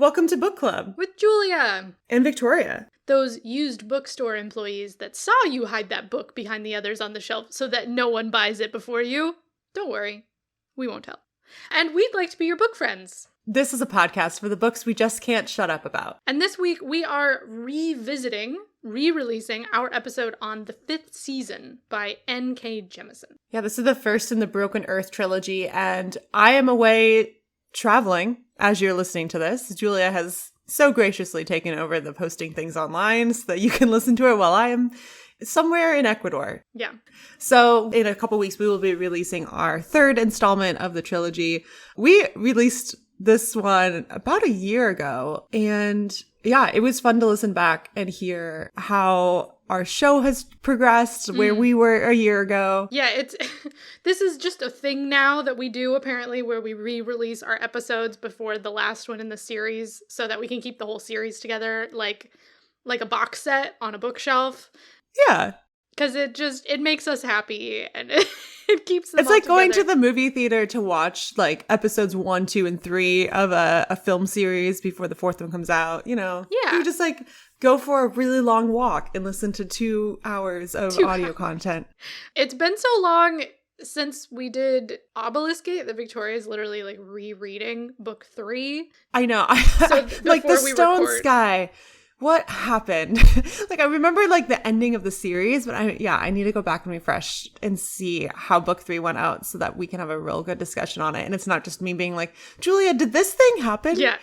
Welcome to Book Club. With Julia. And Victoria. Those used bookstore employees that saw you hide that book behind the others on the shelf so that no one buys it before you. Don't worry. We won't tell. And we'd like to be your book friends. This is a podcast for the books we just can't shut up about. And this week we are re-releasing our episode on The Fifth Season by N.K. Jemisin. Yeah, this is the first in the Broken Earth trilogy, and I am away traveling as you're listening to this. Julia has so graciously taken over the posting things online so that you can listen to it while I am somewhere in Ecuador. Yeah. So in a couple weeks, we will be releasing our third installment of the trilogy. We released this one about a year ago, and yeah, it was fun to listen back and hear how our show has progressed, where we were a year ago. Yeah, this is just a thing now that we do, apparently, where we re-release our episodes before the last one in the series so that we can keep the whole series together like a box set on a bookshelf. Yeah. Because it makes us happy, and it keeps them It's like all going together. to the movie theater to watch like episodes 1, 2, and 3 of a film series before the fourth one comes out, you know? Yeah. You just like go for a really long walk and listen to 2 hours of audio content. It's been so long since we did Obelisk Gate that Victoria is literally like rereading book 3. I know. So like the before we Stone record. Sky. What happened? Like I remember like the ending of the series, but I need to go back and refresh and see how book 3 went out so that we can have a real good discussion on it. And it's not just me being like, Julia, did this thing happen? Yeah.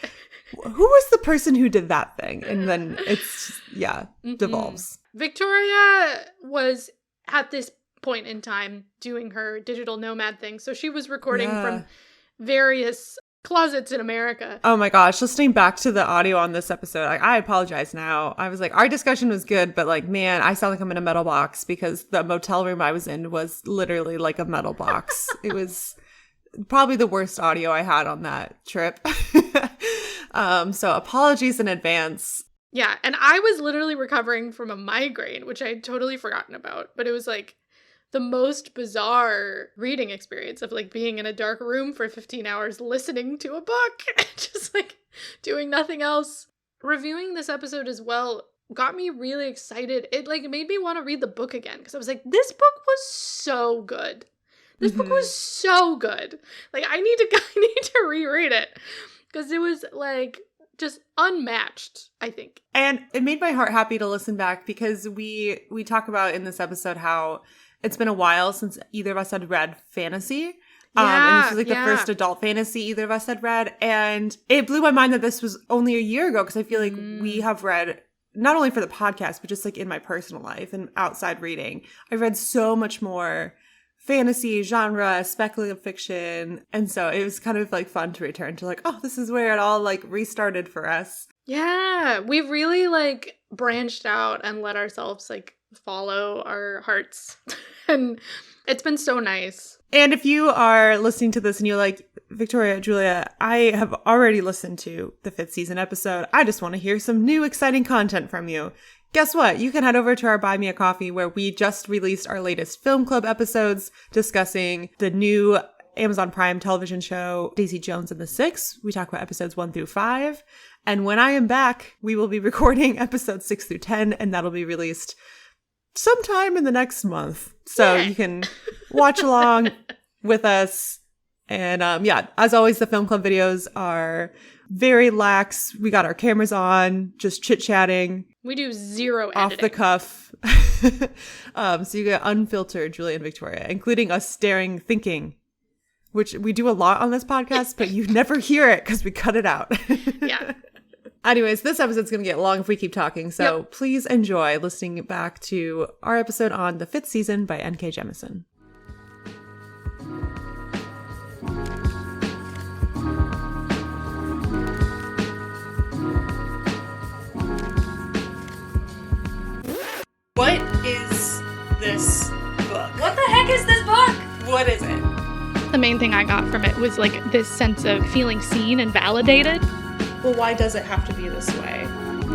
Who was the person who did that thing? And then it's, devolves. Victoria was at this point in time doing her digital nomad thing. So she was recording from various closets in America. Oh my gosh, listening back to the audio on this episode, I apologize now. I was like, our discussion was good, but like, man, I sound like I'm in a metal box because the motel room I was in was literally like a metal box. It was probably the worst audio I had on that trip. So apologies in advance. Yeah, and I was literally recovering from a migraine, which I had totally forgotten about, but it was like the most bizarre reading experience of like being in a dark room for 15 hours listening to a book, just like doing nothing else. Reviewing this episode as well got me really excited. It like made me want to read the book again because I was like, this book was so good. This book was so good. Like I need to reread it because it was like just unmatched, I think. And it made my heart happy to listen back because we talk about in this episode how it's been a while since either of us had read fantasy. And this is like the first adult fantasy either of us had read. And it blew my mind that this was only a year ago because I feel like we have read, not only for the podcast, but just like in my personal life and outside reading, I've read so much more fantasy, genre, speculative fiction. And so it was kind of like fun to return to like, oh, this is where it all like restarted for us. Yeah, we've really like branched out and let ourselves like follow our hearts. And it's been so nice. And if you are listening to this and you're like, Victoria, Julia, I have already listened to the 5th season episode. I just want to hear some new exciting content from you. Guess what? You can head over to our Buy Me a Coffee where we just released our latest film club episodes discussing the new Amazon Prime television show, Daisy Jones and the Six. We talk about episodes 1 through 5. And when I am back, we will be recording episodes 6 through 10, and that'll be released sometime in the next month. So you can watch along with us. And as always, the film club videos are very lax. We got our cameras on, just chit-chatting. We do zero editing. Off the cuff. So you get unfiltered Julia and Victoria, including us staring, thinking, which we do a lot on this podcast, but you never hear it because we cut it out. Yeah. Anyways, this episode's going to get long if we keep talking, so please enjoy listening back to our episode on The 5th Season by N.K. Jemisin. What is this book? What the heck is this book? What is it? The main thing I got from it was like this sense of feeling seen and validated. Well, why does it have to be this way?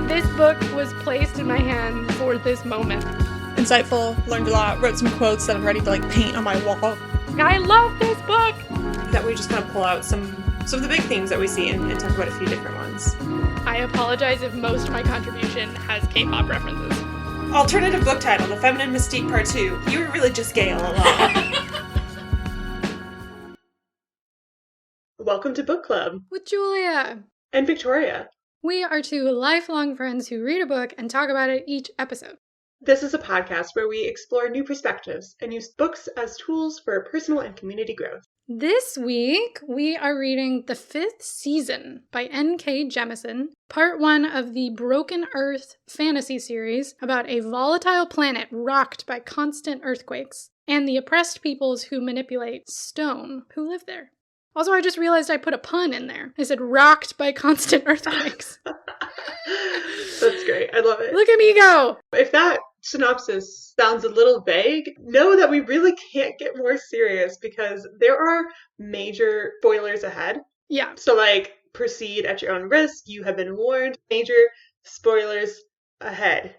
This book was placed in my hand for this moment. Insightful, learned a lot, wrote some quotes that I'm ready to like paint on my wall. I love this book! That we just kind of pull out some some of the big themes that we see and talk about a few different ones. I apologize if most of my contribution has K-pop references. Alternative book title, The Feminine Mystique Part 2. You were really just Gale a lot. Welcome to Book Club. With Julia. And Victoria. We are two lifelong friends who read a book and talk about it each episode. This is a podcast where we explore new perspectives and use books as tools for personal and community growth. This week, we are reading The Fifth Season by N.K. Jemisin, part 1 of the Broken Earth fantasy series about a volatile planet rocked by constant earthquakes and the oppressed peoples who manipulate stone who live there. Also, I just realized I put a pun in there. I said rocked by constant earthquakes. That's great. I love it. Look at me go! If that synopsis sounds a little vague, know that we really can't get more serious because there are major spoilers ahead. Yeah. So, proceed at your own risk. You have been warned. Major spoilers ahead.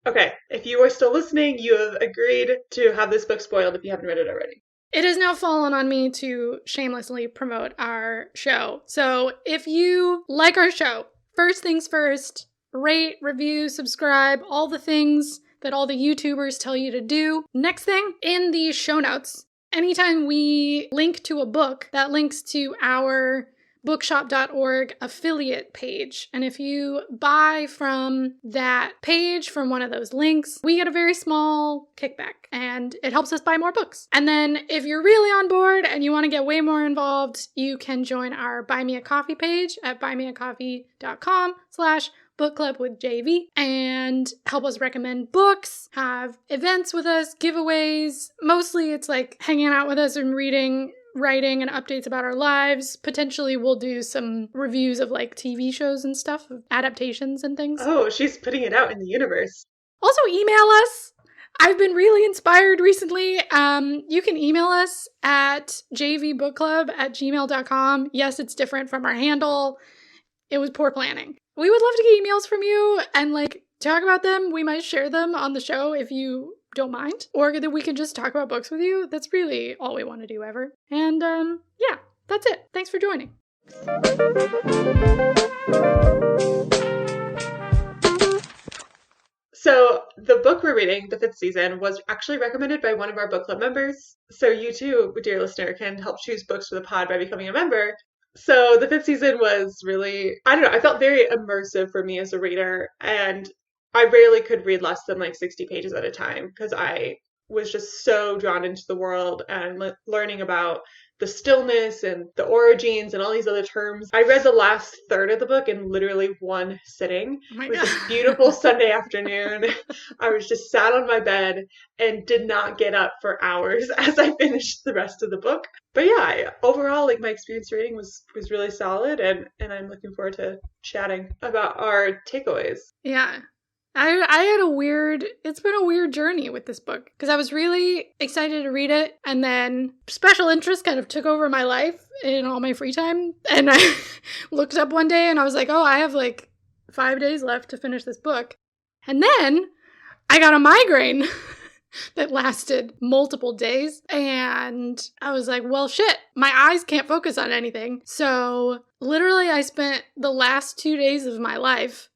Okay, if you are still listening, you have agreed to have this book spoiled if you haven't read it already. It has now fallen on me to shamelessly promote our show. So if you like our show, first things first, rate, review, subscribe, all the things that all the YouTubers tell you to do. Next thing, in the show notes, anytime we link to a book, that links to our bookshop.org affiliate page. And if you buy from that page, from one of those links, we get a very small kickback and it helps us buy more books. And then if you're really on board and you want to get way more involved, you can join our Buy Me a Coffee page at buymeacoffee.com/book club with JV and help us recommend books, have events with us, giveaways. Mostly it's like hanging out with us and reading, writing, and updates about our lives. Potentially we'll do some reviews of TV shows and stuff, adaptations and things. Oh, she's putting it out in the universe. Also email us. I've been really inspired recently. You can email us at jvbookclub@gmail.com. Yes, it's different from our handle. It was poor planning. We would love to get emails from you and talk about them. We might share them on the show if you don't mind, or that we can just talk about books with you. That's really all we want to do ever. And yeah, that's it. Thanks for joining. So the book we're reading, The Fifth Season, was actually recommended by one of our book club members. So you too, dear listener, can help choose books for the pod by becoming a member. So The Fifth Season was really, I felt very immersive for me as a reader, and I rarely could read less than 60 pages at a time because I was just so drawn into the world and learning about the stillness and the origins and all these other terms. I read the last third of the book in literally one sitting. Oh my It was God. a beautiful Sunday afternoon. I was just sat on my bed and did not get up for hours as I finished the rest of the book. But yeah, overall, my experience reading was really solid, and I'm looking forward to chatting about our takeaways. Yeah. It's been a weird journey with this book because I was really excited to read it, and then special interest kind of took over my life in all my free time, and I looked up one day and I was like, oh, I have 5 days left to finish this book. And then I got a migraine that lasted multiple days, and I was like, well, shit, my eyes can't focus on anything. So literally I spent the last 2 days of my life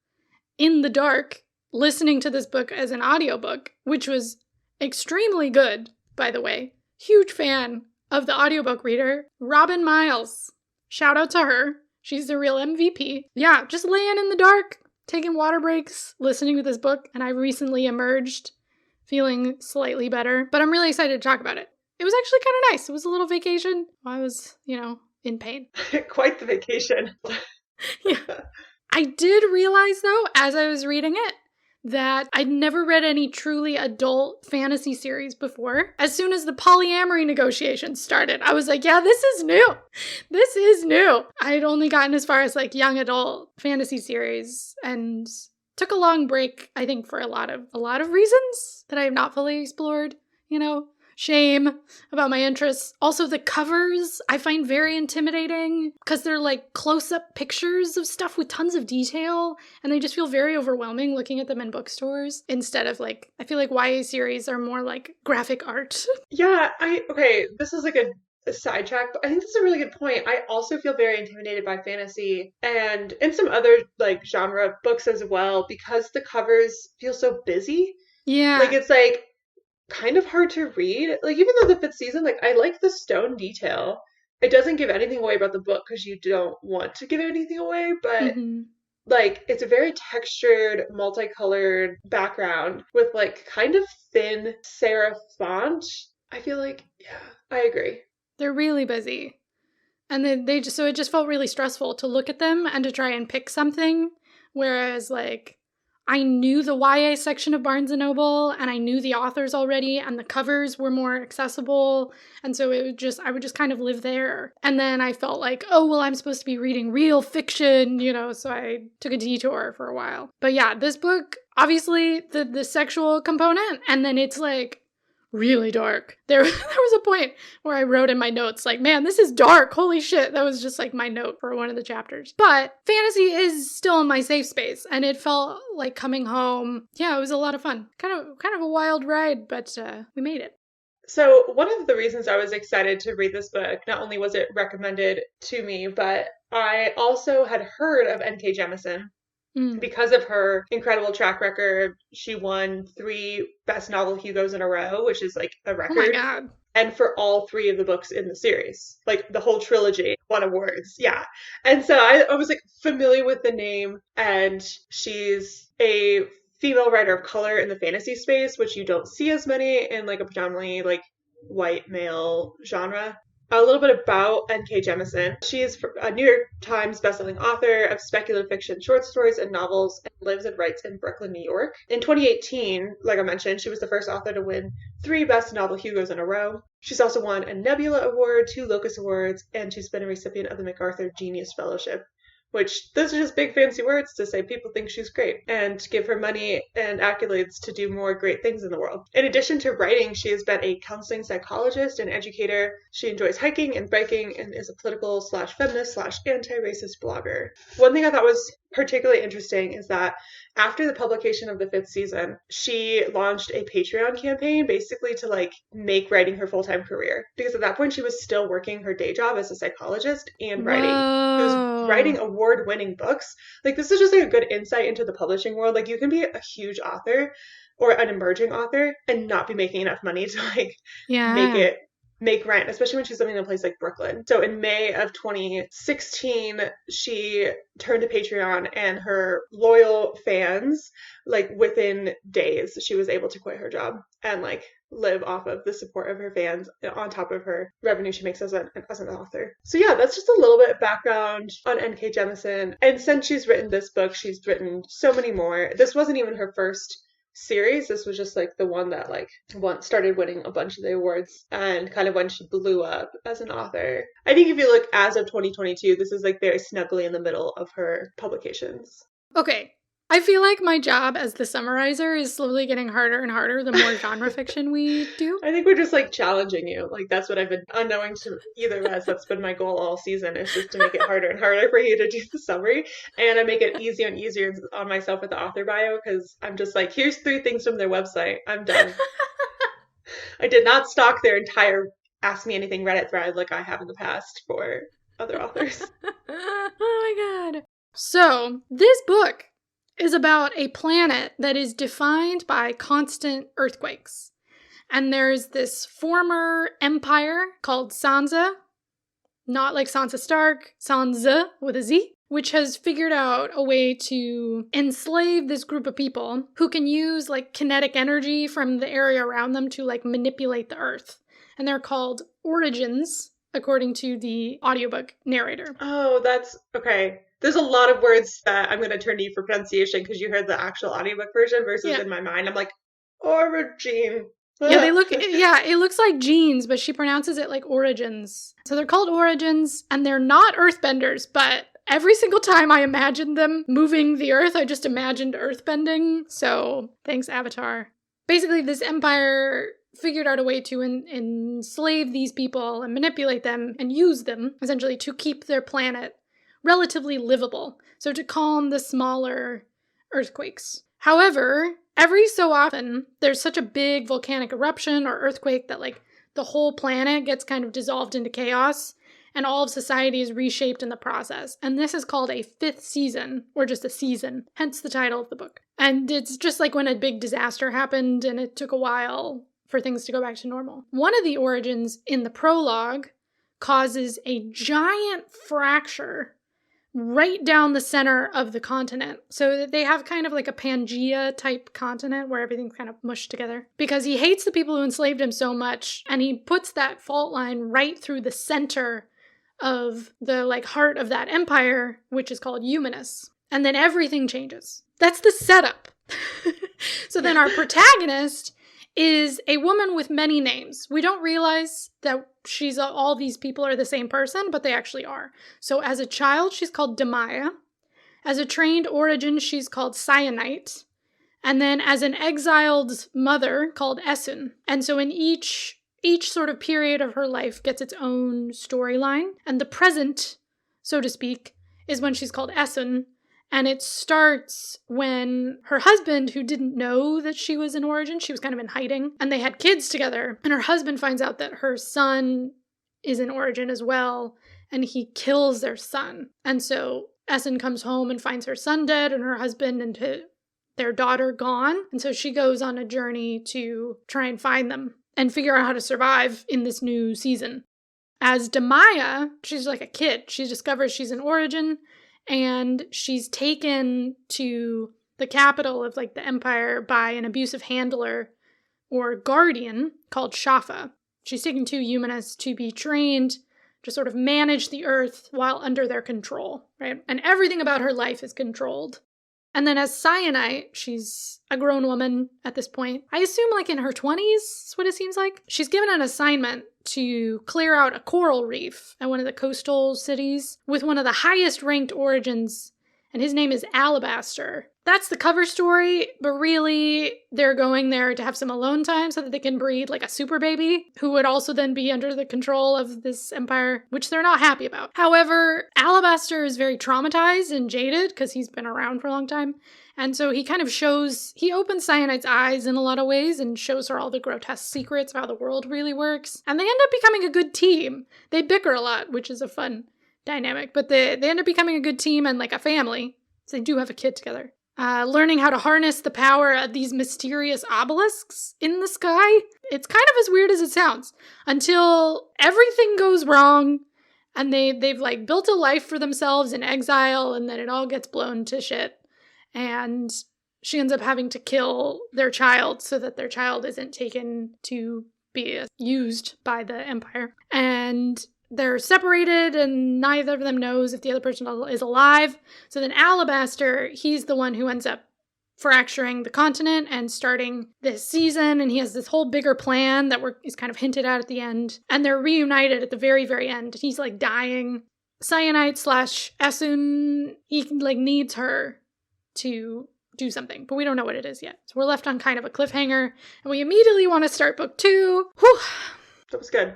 in the dark listening to this book as an audiobook, which was extremely good, by the way. Huge fan of the audiobook reader, Robin Miles. Shout out to her. She's the real MVP. Yeah, just laying in the dark, taking water breaks, listening to this book, and I recently emerged feeling slightly better, but I'm really excited to talk about it. It was actually kind of nice. It was a little vacation. I was, in pain. Quite the vacation. Yeah. I did realize, though, as I was reading it, that I'd never read any truly adult fantasy series before. As soon as the polyamory negotiations started, I was like, yeah, this is new. This is new. I'd only gotten as far as young adult fantasy series and took a long break, I think, for a lot of reasons that I have not fully explored, shame about my interests. Also, the covers I find very intimidating because they're close-up pictures of stuff with tons of detail, and they just feel very overwhelming looking at them in bookstores instead of I feel YA series are more graphic art. Yeah, this is a sidetrack, but I think that's a really good point. I also feel very intimidated by fantasy and in some other like genre books as well because the covers feel so busy. Like Yeah. it's like kind of hard to read. Like even though the fifth season, like I like the stone detail. It doesn't give anything away about the book because you don't want to give anything away, but Mm-hmm. like it's a very textured, multicolored background with like kind of thin serif font. I feel like, yeah, I agree. They're really busy. And then so it just felt really stressful to look at them and to try and pick something. Whereas, like, I knew the YA section of Barnes & Noble and I knew the authors already and the covers were more accessible. And so I would just kind of live there. And then I felt like, oh, well, I'm supposed to be reading real fiction, so I took a detour for a while. But yeah, this book, obviously the sexual component, and then it's like, really dark. There was a point where I wrote in my notes, like, man, this is dark. Holy shit. That was just like my note for one of the chapters. But fantasy is still in my safe space, and it felt like coming home. Yeah, it was a lot of fun. Kind of a wild ride, but we made it. So, one of the reasons I was excited to read this book, not only was it recommended to me, but I also had heard of N.K. Jemisin. Because of her incredible track record. She won 3 Best Novel Hugos in a row, which is like a record. Oh my God. And for all 3 of the books in the series, like the whole trilogy, won awards. Yeah. And so I was like familiar with the name, and she's a female writer of color in the fantasy space, which you don't see as many in like a predominantly like white male genre. A little bit about N.K. Jemisin. She is a New York Times bestselling author of speculative fiction, short stories, and novels, and lives and writes in Brooklyn, New York. In 2018, like I mentioned, she was the first author to win 3 Best Novel Hugos in a row. She's also won a Nebula Award, 2 Locus Awards, and she's been a recipient of the MacArthur Genius Fellowship. Which, those are just big fancy words to say people think she's great and give her money and accolades to do more great things in the world. In addition to writing, she has been a counseling psychologist and educator. She enjoys hiking and biking and is a political/feminist/anti-racist blogger. One thing I thought was particularly interesting is that after the publication of the 5th season, she launched a Patreon campaign basically to like make writing her full-time career. Because at that point she was still working her day job as a psychologist and writing. Whoa. She was writing award-winning books. Like this is just like a good insight into the publishing world. Like you can be a huge author or an emerging author and not be making enough money to like make rent, especially when she's living in a place like Brooklyn. So in May of 2016, she turned to Patreon, and her loyal fans, like within days, she was able to quit her job and like live off of the support of her fans on top of her revenue she makes as an author. So yeah, that's just a little bit of background on N.K. Jemisin. And since she's written this book, she's written so many more. This wasn't even her first series. This was just like the one that like once started winning a bunch of the awards and kind of when she blew up as an author. I think if you look as of 2022, this is like very snugly in the middle of her publications. Okay. I feel like my job as the summarizer is slowly getting harder and harder the more genre fiction we do. I think we're just like challenging you. Like that's what I've been unknowing to either of us. That's been my goal all season, is just to make it harder and harder for you to do the summary. And I make it easier and easier on myself with the author bio because I'm just like, here's 3 things from their website. I'm done. I did not stalk their entire Ask Me Anything Reddit thread like I have in the past for other authors. Oh my God. So this book is about a planet that is defined by constant earthquakes. And there's this former empire called Sansa, not like Sansa Stark, Sansa with a Z, which has figured out a way to enslave this group of people who can use like kinetic energy from the area around them to like manipulate the earth. And they're called Origins, according to the audiobook narrator. Oh, that's okay. There's a lot of words that I'm going to turn to you for pronunciation because you heard the actual audiobook version versus in my mind. I'm like, origin. Yeah, it looks like jeans, but she pronounces it like origins. So they're called Origins, and they're not earthbenders, but every single time I imagined them moving the earth, I just imagined earthbending. So thanks, Avatar. Basically, this empire figured out a way to enslave these people and manipulate them and use them, essentially, to keep their planet relatively livable, so to calm the smaller earthquakes. However, every so often, there's such a big volcanic eruption or earthquake that like the whole planet gets kind of dissolved into chaos, and all of society is reshaped in the process. And this is called a 5th season, or just a season, hence the title of the book. And it's just like when a big disaster happened and it took a while for things to go back to normal. One of the origins in the prologue causes a giant fracture right down the center of the continent. So that they have kind of like a Pangea type continent where everything's kind of mushed together. Because he hates the people who enslaved him so much, and he puts that fault line right through the center of the like heart of that empire, which is called Humanus. And then everything changes. That's the setup. So then our protagonist is a woman with many names. We don't realize that all these people are the same person, but they actually are. So as a child, she's called Demaya. As a trained origin, she's called Cyanite. And then as an exiled mother, called Essun. And so in each sort of period of her life gets its own storyline. And the present, so to speak, is when she's called Essun. And it starts when her husband, who didn't know that she was in origin, she was kind of in hiding, and they had kids together. And her husband finds out that her son is in origin as well, and he kills their son. And so Essun comes home and finds her son dead and her husband and their daughter gone. And so she goes on a journey to try and find them and figure out how to survive in this new season. As Demaya, she's like a kid. She discovers she's in origin, and she's taken to the capital of like the empire by an abusive handler or guardian called Shafa. She's taken to Humanus to be trained to sort of manage the earth while under their control, right? And everything about her life is controlled. And then as Cyanite, she's a grown woman at this point. I assume like in her 20s is what it seems like. She's given an assignment to clear out a coral reef at one of the coastal cities with one of the highest ranked origins, and his name is Alabaster. That's the cover story, but really they're going there to have some alone time so that they can breed like a super baby who would also then be under the control of this empire, which they're not happy about. However, Alabaster is very traumatized and jaded because he's been around for a long time. And so he opens Cyanite's eyes in a lot of ways and shows her all the grotesque secrets of how the world really works. And they end up becoming a good team. They bicker a lot, which is a fun dynamic, but they end up becoming a good team and like a family. So they do have a kid together. Learning how to harness the power of these mysterious obelisks in the sky. It's kind of as weird as it sounds until everything goes wrong and they've like built a life for themselves in exile, and then it all gets blown to shit. And she ends up having to kill their child so that their child isn't taken to be used by the empire. And they're separated and neither of them knows if the other person is alive. So then Alabaster, he's the one who ends up fracturing the continent and starting this season. And he has this whole bigger plan that is kind of hinted at the end. And they're reunited at the very, very end. He's like dying. Cyanite / Essun, he like needs her to do something, but we don't know what it is yet. So we're left on kind of a cliffhanger, and we immediately want to start book 2. Whew. That was good.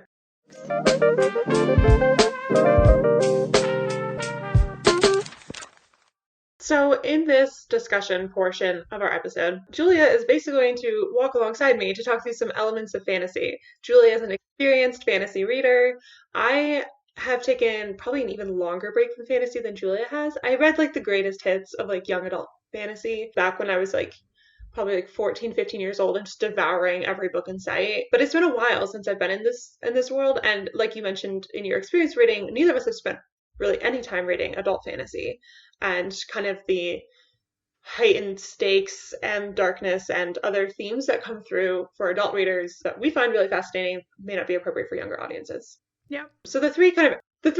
So in this discussion portion of our episode, Julia is basically going to walk alongside me to talk through some elements of fantasy. Julia is an experienced fantasy reader. I have taken probably an even longer break from fantasy than Julia has. I read like the greatest hits of like young adult fantasy back when I was like probably like 14, 15 years old and just devouring every book in sight. But it's been a while since I've been in this world. And like you mentioned in your experience reading, neither of us have spent really any time reading adult fantasy, and kind of the heightened stakes and darkness and other themes that come through for adult readers that we find really fascinating may not be appropriate for younger audiences. Yeah. So the three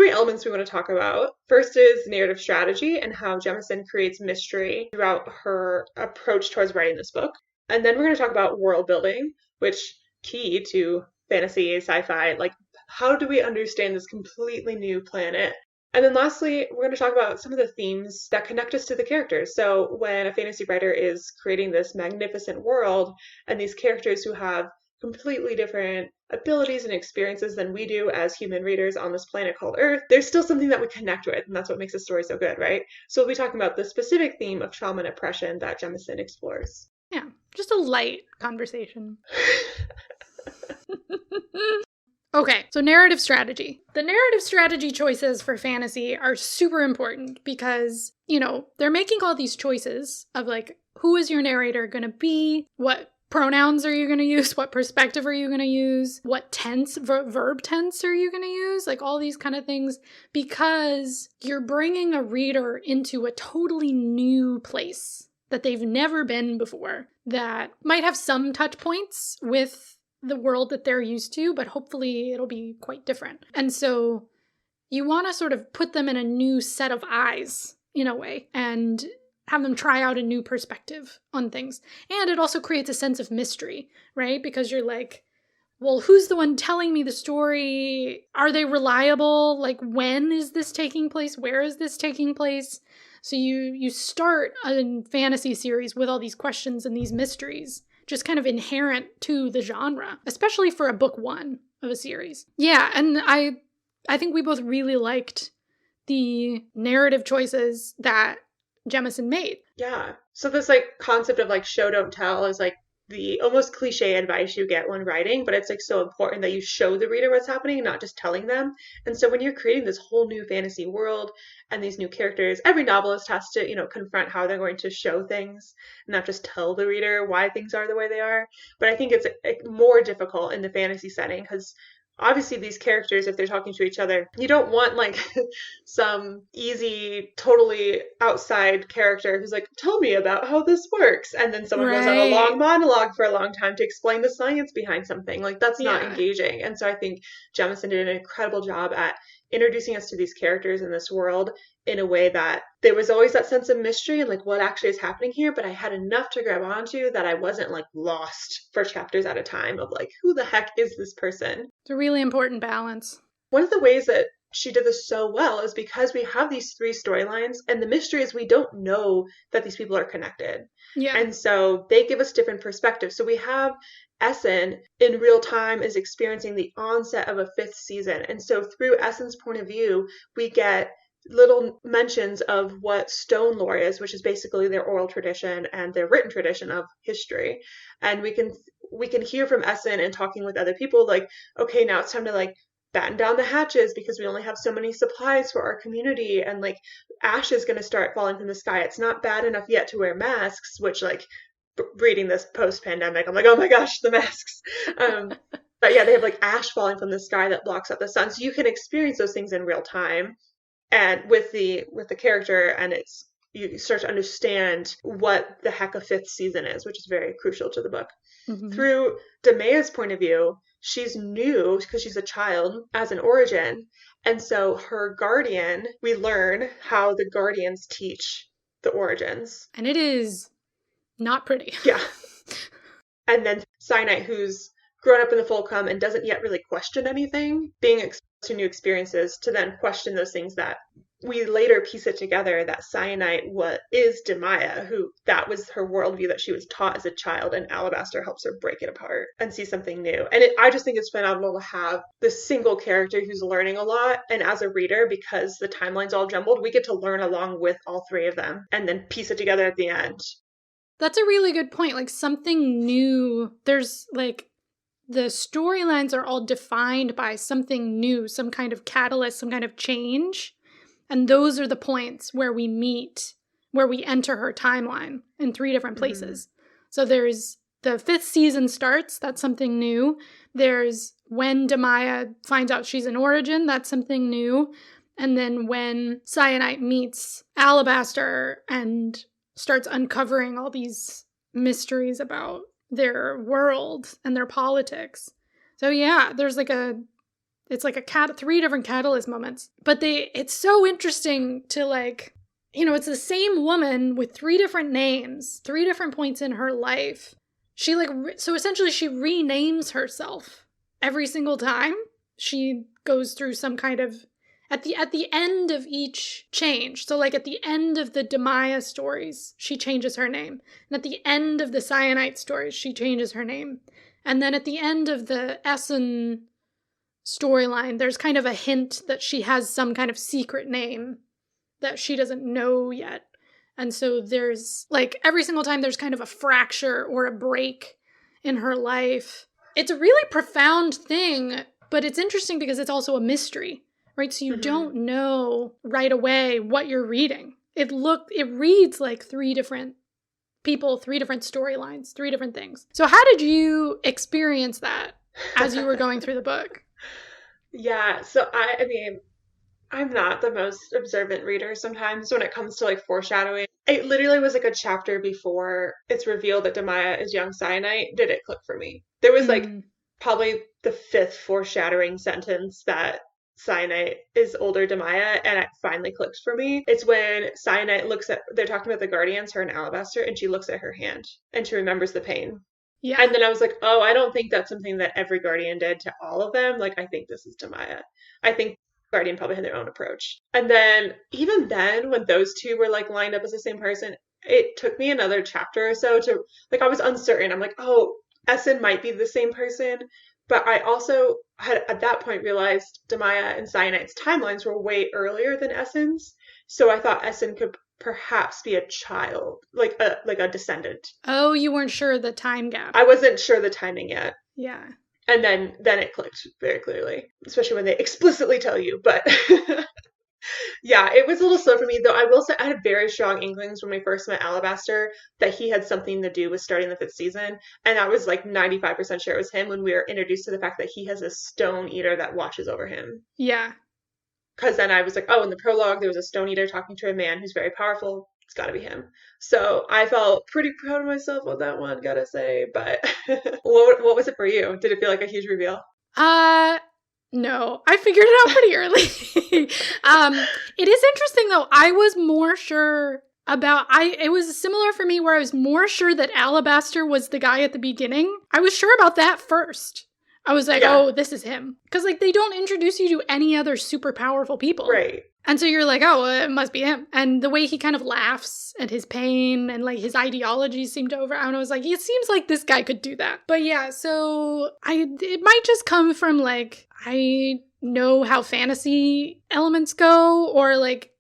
elements we want to talk about. First is narrative strategy and how Jemisin creates mystery throughout her approach towards writing this book. And then we're going to talk about world building, which key to fantasy, sci-fi, like how do we understand this completely new planet? And then lastly, we're going to talk about some of the themes that connect us to the characters. So when a fantasy writer is creating this magnificent world and these characters who have completely different abilities and experiences than we do as human readers on this planet called Earth, there's still something that we connect with, and that's what makes the story so good, right? So we'll be talking about the specific theme of trauma and oppression that Jemisin explores. Yeah, just a light conversation. Okay, so narrative strategy. The narrative strategy choices for fantasy are super important because, they're making all these choices of like, who is your narrator going to be? What pronouns are you going to use? What perspective are you going to use? What tense, verb tense are you going to use? Like all these kind of things, because you're bringing a reader into a totally new place that they've never been before, that might have some touch points with the world that they're used to, but hopefully it'll be quite different. And so you want to sort of put them in a new set of eyes in a way and have them try out a new perspective on things. And it also creates a sense of mystery, right? Because you're like, well, who's the one telling me the story? Are they reliable? Like, when is this taking place? Where is this taking place? So you start a fantasy series with all these questions and these mysteries, just kind of inherent to the genre, especially for a book one of a series. Yeah, and I think we both really liked the narrative choices that Jemisin made. Yeah. So this like concept of like show don't tell is like the almost cliche advice you get when writing, but it's like so important that you show the reader what's happening, not just telling them. And so when you're creating this whole new fantasy world and these new characters, every novelist has to, confront how they're going to show things, not just tell the reader why things are the way they are. But I think it's more difficult in the fantasy setting because obviously these characters, if they're talking to each other, you don't want like some easy, totally outside character who's like, tell me about how this works. And then someone goes on a long monologue for a long time to explain the science behind something. Like that's not engaging. And so I think Jemisin did an incredible job at introducing us to these characters in this world in a way that there was always that sense of mystery and like what actually is happening here, but I had enough to grab onto that I wasn't like lost for chapters at a time of like, who the heck is this person? It's a really important balance. One of the ways that she did this so well is because we have these three storylines and the mystery is we don't know that these people are connected. Yeah. And so they give us different perspectives. So we have Essen in real time is experiencing the onset of a fifth season. And so through Essen's point of view, we get little mentions of what stone lore is, which is basically their oral tradition and their written tradition of history. And we can hear from Essen and talking with other people like, okay, now it's time to like batten down the hatches because we only have so many supplies for our community, and like ash is going to start falling from the sky. It's not bad enough yet to wear masks, which like reading this post-pandemic, I'm like, oh my gosh, the masks. But yeah, they have like ash falling from the sky that blocks out the sun. So you can experience those things in real time. And with the character, and you start to understand what the heck a fifth season is, which is very crucial to the book. Mm-hmm. Through Demea's point of view, she's new because she's a child as an origin. And so her guardian, we learn how the guardians teach the origins. And it is not pretty. Yeah. And then Cyanite, who's grown up in the Fulcrum and doesn't yet really question anything, being exposed to new experiences to then question those things that we later piece it together that Cyanite is Demaya, who that was her worldview that she was taught as a child, and Alabaster helps her break it apart and see something new. And I just think it's phenomenal to have this single character who's learning a lot, and as a reader, because the timeline's all jumbled, we get to learn along with all three of them and then piece it together at the end. That's a really good point. Like something new. There's like the storylines are all defined by something new, some kind of catalyst, some kind of change. And those are the points where we meet, where we enter her timeline in three different places. Mm-hmm. So there's the fifth season starts, that's something new. There's when Demaya finds out she's an origin, that's something new. And then when Cyanite meets Alabaster and starts uncovering all these mysteries about their world and their politics. So yeah, there's like it's like three different catalyst moments. But it's so interesting to like, it's the same woman with three different names, three different points in her life. She so essentially she renames herself every single time she goes through some kind of, at the end of each change. So like at the end of the Demaya stories, she changes her name. And at the end of the Cyanite stories, she changes her name. And then at the end of the Essen storyline, there's kind of a hint that she has some kind of secret name that she doesn't know yet. And so there's like every single time there's kind of a fracture or a break in her life. It's a really profound thing But it's interesting because it's also a mystery, right? So you Mhm. don't know right away what you're reading. It reads like three different people, three different storylines, three different things. So how did you experience that as you were going through the book? Yeah, so I mean, I'm not the most observant reader sometimes when it comes to like foreshadowing. It literally was like a chapter before it's revealed that Demaya is young Cyanite. Did it click for me? There was like probably the fifth foreshadowing sentence that Cyanite is older Demaya, and it finally clicks for me. It's when Cyanite looks at, they're talking about the Guardians, her and Alabaster, and she looks at her hand and she remembers the pain. Yeah. And then I was like, oh, I don't think that's something that every Guardian did to all of them. Like, I think this is Demaya. I think Guardian probably had their own approach. And then, even then, when those two were like lined up as the same person, it took me another chapter or so to, like, I was uncertain. I'm like, oh, Essen might be the same person. But I also had at that point realized Demaya and Cyanite's timelines were way earlier than Essen's. So I thought Essen could perhaps be a child, like a descendant. Oh, you weren't sure of the time gap. I wasn't sure the timing yet. Yeah. And then it clicked very clearly, especially when they explicitly tell you. But yeah, it was a little slow for me, though. I will say I had very strong inklings when we first met Alabaster that he had something to do with starting the 5th season. And I was like 95% sure it was him when we were introduced to the fact that he has a stone eater that watches over him. Yeah. Because then I was like, oh, in the prologue, there was a stone eater talking to a man who's very powerful. It's got to be him. So I felt pretty proud of myself on that one, gotta say. But what was it for you? Did it feel like a huge reveal? No, I figured it out pretty early. It is interesting though. I was more sure it was similar for me where I was more sure that Alabaster was the guy at the beginning. I was sure about that first. I was like, oh, this is him. Because like they don't introduce you to any other super powerful people. Right. And so you're like, oh, well, it must be him. And the way he kind of laughs at his pain and like his ideologies seem to and I was like, it seems like this guy could do that. But yeah, so it might just come from like, I know how fantasy elements go, or like,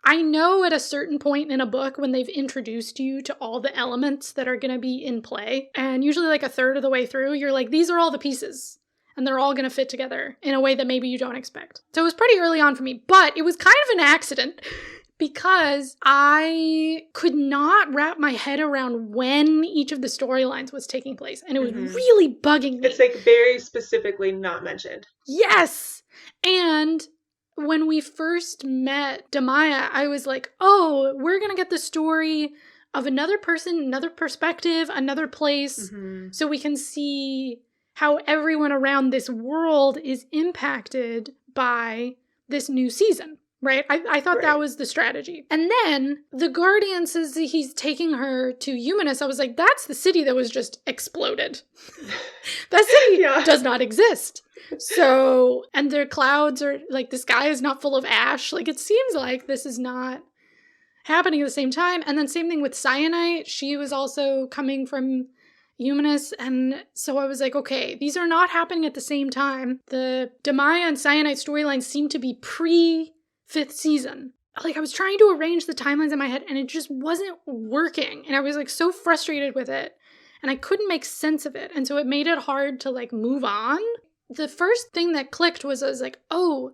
I know at a certain point in a book when they've introduced you to all the elements that are going to be in play. And usually like a third of the way through, you're like, these are all the pieces. And they're all going to fit together in a way that maybe you don't expect. So it was pretty early on for me, but it was kind of an accident because I could not wrap my head around when each of the storylines was taking place. And it was really bugging me. It's like very specifically not mentioned. Yes. And when we first met Demaya, I was like, oh, we're going to get the story of another person, another perspective, another place, so we can see how everyone around this world is impacted by this new season, right? I thought that was the strategy. And then the Guardian says that he's taking her to Humanus. I was like, that's the city that was just exploded. That city does not exist. So, and their clouds are, like, the sky is not full of ash. Like, it seems like this is not happening at the same time. And then same thing with Cyanite. She was also coming from Humanus, and so I was like, okay, these are not happening at the same time. The Demaya and Cyanite storylines seem to be pre-5th season. Like, I was trying to arrange the timelines in my head, and it just wasn't working, and I was, like, so frustrated with it, and I couldn't make sense of it, and so it made it hard to, like, move on. The first thing that clicked was I was like, oh,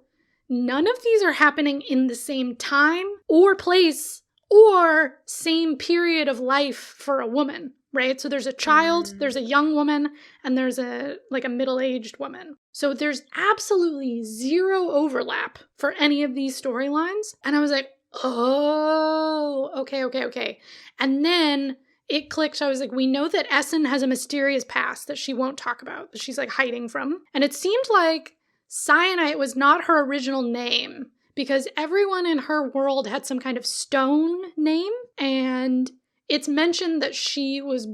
none of these are happening in the same time or place or same period of life for a woman. Right? So there's a child, there's a young woman, and there's a middle-aged woman. So there's absolutely zero overlap for any of these storylines. And I was like, oh, okay. And then it clicked. I was like, we know that Essen has a mysterious past that she won't talk about, that she's like hiding from. And it seemed like Cyanite was not her original name because everyone in her world had some kind of stone name, and it's mentioned that she was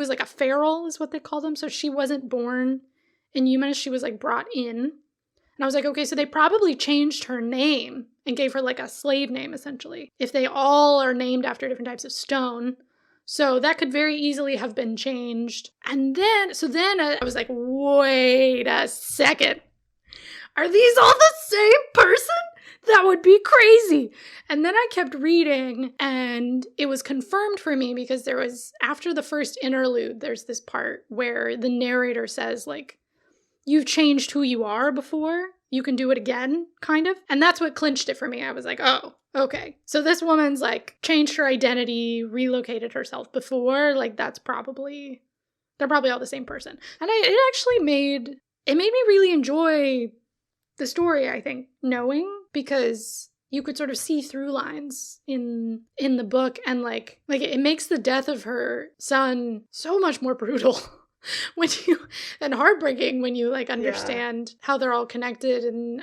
like a feral is what they call them. So she wasn't born in Humanus, she was like brought in. And I was like, okay, so they probably changed her name and gave her like a slave name essentially. If they all are named after different types of stone. So that could very easily have been changed. And then I was like, wait a second. Are these all the same person? That would be crazy. And then I kept reading, and it was confirmed for me because there was, after the first interlude, there's this part where the narrator says, like, you've changed who you are before. You can do it again, kind of. And that's what clinched it for me. I was like, oh, okay. So this woman's like changed her identity, relocated herself before. Like they're probably all the same person. And it actually made me really enjoy the story, I think, knowing, because you could sort of see through lines in the book, and like it makes the death of her son so much more brutal and heartbreaking when you like understand how they're all connected. And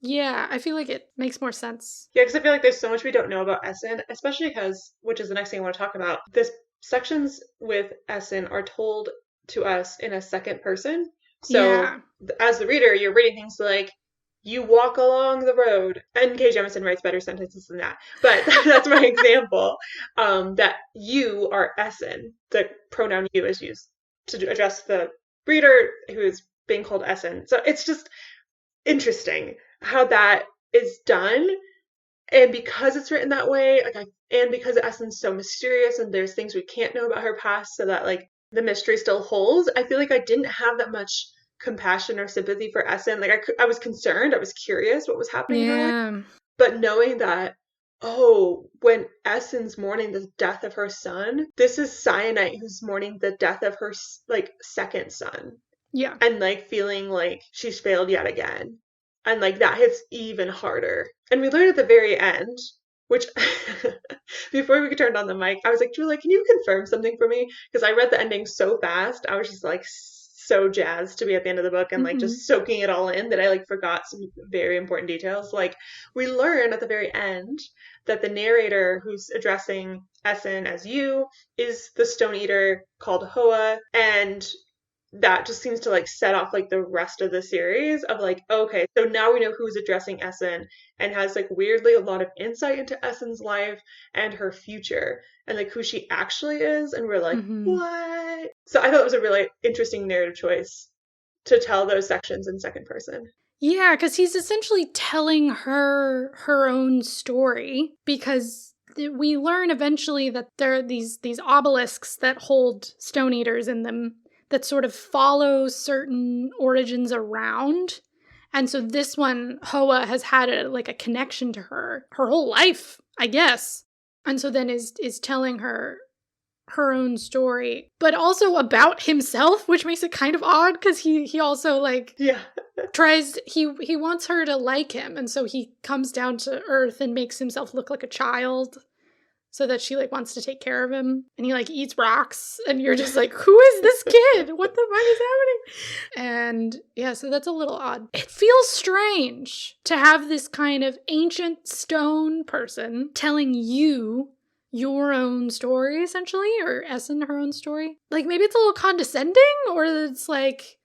I feel like it makes more sense. Yeah, because I feel like there's so much we don't know about Essen, especially because, which is the next thing I want to talk about, this sections with Essen are told to us in a second person. So as the reader, you're reading things like, you walk along the road. And K. Jemisin writes better sentences than that. But that's my example. That you are Essen. The pronoun you is used to address the reader who is being called Essen. So it's just interesting how that is done. And because it's written that way, and because Essen's so mysterious and there's things we can't know about her past, so that like the mystery still holds, I feel like I didn't have that much compassion or sympathy for Essen. Like I was concerned, I was curious what was happening to her. But knowing that, when Essen's mourning the death of her son, this is Cyanite who's mourning the death of her like second son. Yeah. And like feeling like she's failed yet again. And like that hits even harder. And we learn at the very end, which before we turned on the mic, I was like, Julia, can you confirm something for me? Because I read the ending so fast. I was just like so jazzed to be at the end of the book and like just soaking it all in that I like forgot some very important details. Like we learn at the very end that the narrator who's addressing Essen as you is the stone eater called Hoa, and that just seems to like set off like the rest of the series of like, okay, so now we know who's addressing Essen, and has like weirdly a lot of insight into Essen's life and her future and like who she actually is. And we're like, what? So I thought it was a really interesting narrative choice to tell those sections in second person. Yeah, because he's essentially telling her own story, because we learn eventually that there are these obelisks that hold stone eaters in them that sort of follow certain origins around. And so this one, Hoa has had a connection to her whole life, I guess. And so then is telling her own story, but also about himself, which makes it kind of odd, because he also like tries, he wants her to like him, and so he comes down to earth and makes himself look like a child so that she like wants to take care of him, and he like eats rocks, and you're just like, who is this kid? What the fuck is happening? And yeah, so that's a little odd. It feels strange to have this kind of ancient stone person telling you your own story, essentially, or Essen her own story. Like maybe it's a little condescending, or it's like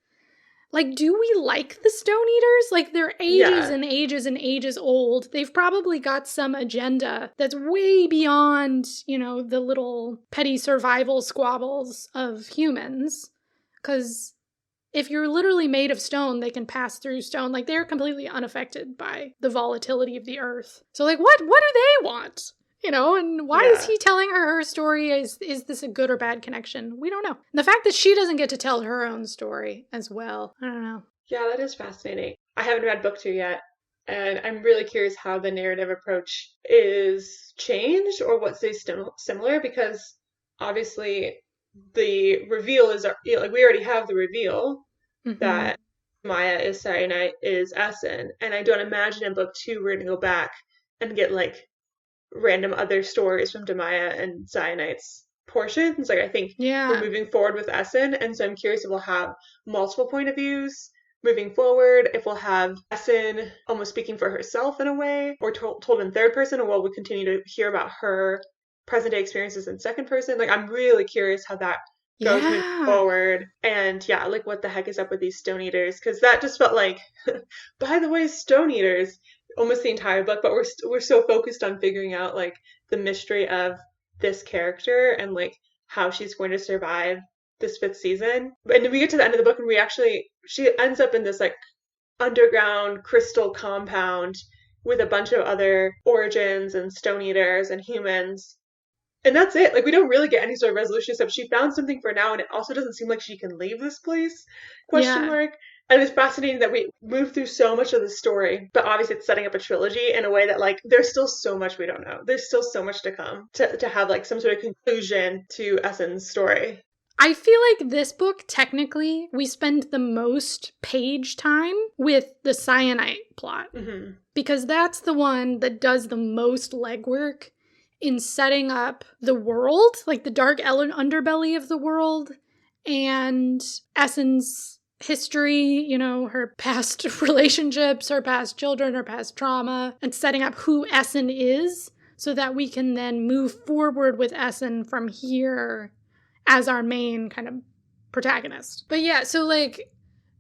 do we like the stone eaters? Like they're ages and ages and ages old. They've probably got some agenda that's way beyond, the little petty survival squabbles of humans. Because if you're literally made of stone, they can pass through stone. Like they're completely unaffected by the volatility of the earth. So like what do they want? And why is he telling her story? Is this a good or bad connection? We don't know. And the fact that she doesn't get to tell her own story as well, I don't know. Yeah, that is fascinating. I haven't read book 2 yet, and I'm really curious how the narrative approach is changed or what stays similar, because obviously the reveal is, we already have the reveal that Maya is Cyanite is Essen, and I don't imagine in book 2 we're going to go back and get like random other stories from Demaya and Cyanite's portions. Like I think we're moving forward with Essen, and so I'm curious if we'll have multiple point of views moving forward, if we'll have Essen almost speaking for herself in a way, or told in third person, or will we continue to hear about her present day experiences in second person. Like I'm really curious how that goes moving forward, and like what the heck is up with these stone eaters, because that just felt like by the way, stone eaters almost the entire book, but we're so focused on figuring out like the mystery of this character and like how she's going to survive this 5th season. And then we get to the end of the book, and she ends up in this like underground crystal compound with a bunch of other origins and stone eaters and humans. And that's it. Like we don't really get any sort of resolution except she found something for now, and it also doesn't seem like she can leave this place. Question mark. And it's fascinating that we move through so much of the story, but obviously it's setting up a trilogy in a way that like there's still so much we don't know. There's still so much to come to have like some sort of conclusion to Essen's story. I feel like this book, technically, we spend the most page time with the cyanite plot. Mm-hmm. Because that's the one that does the most legwork in setting up the world, like the dark underbelly of the world, and Essen's history, you know, her past relationships, her past children, her past trauma, and setting up who Essen is so that we can then move forward with Essen from here as our main kind of protagonist. But yeah, so like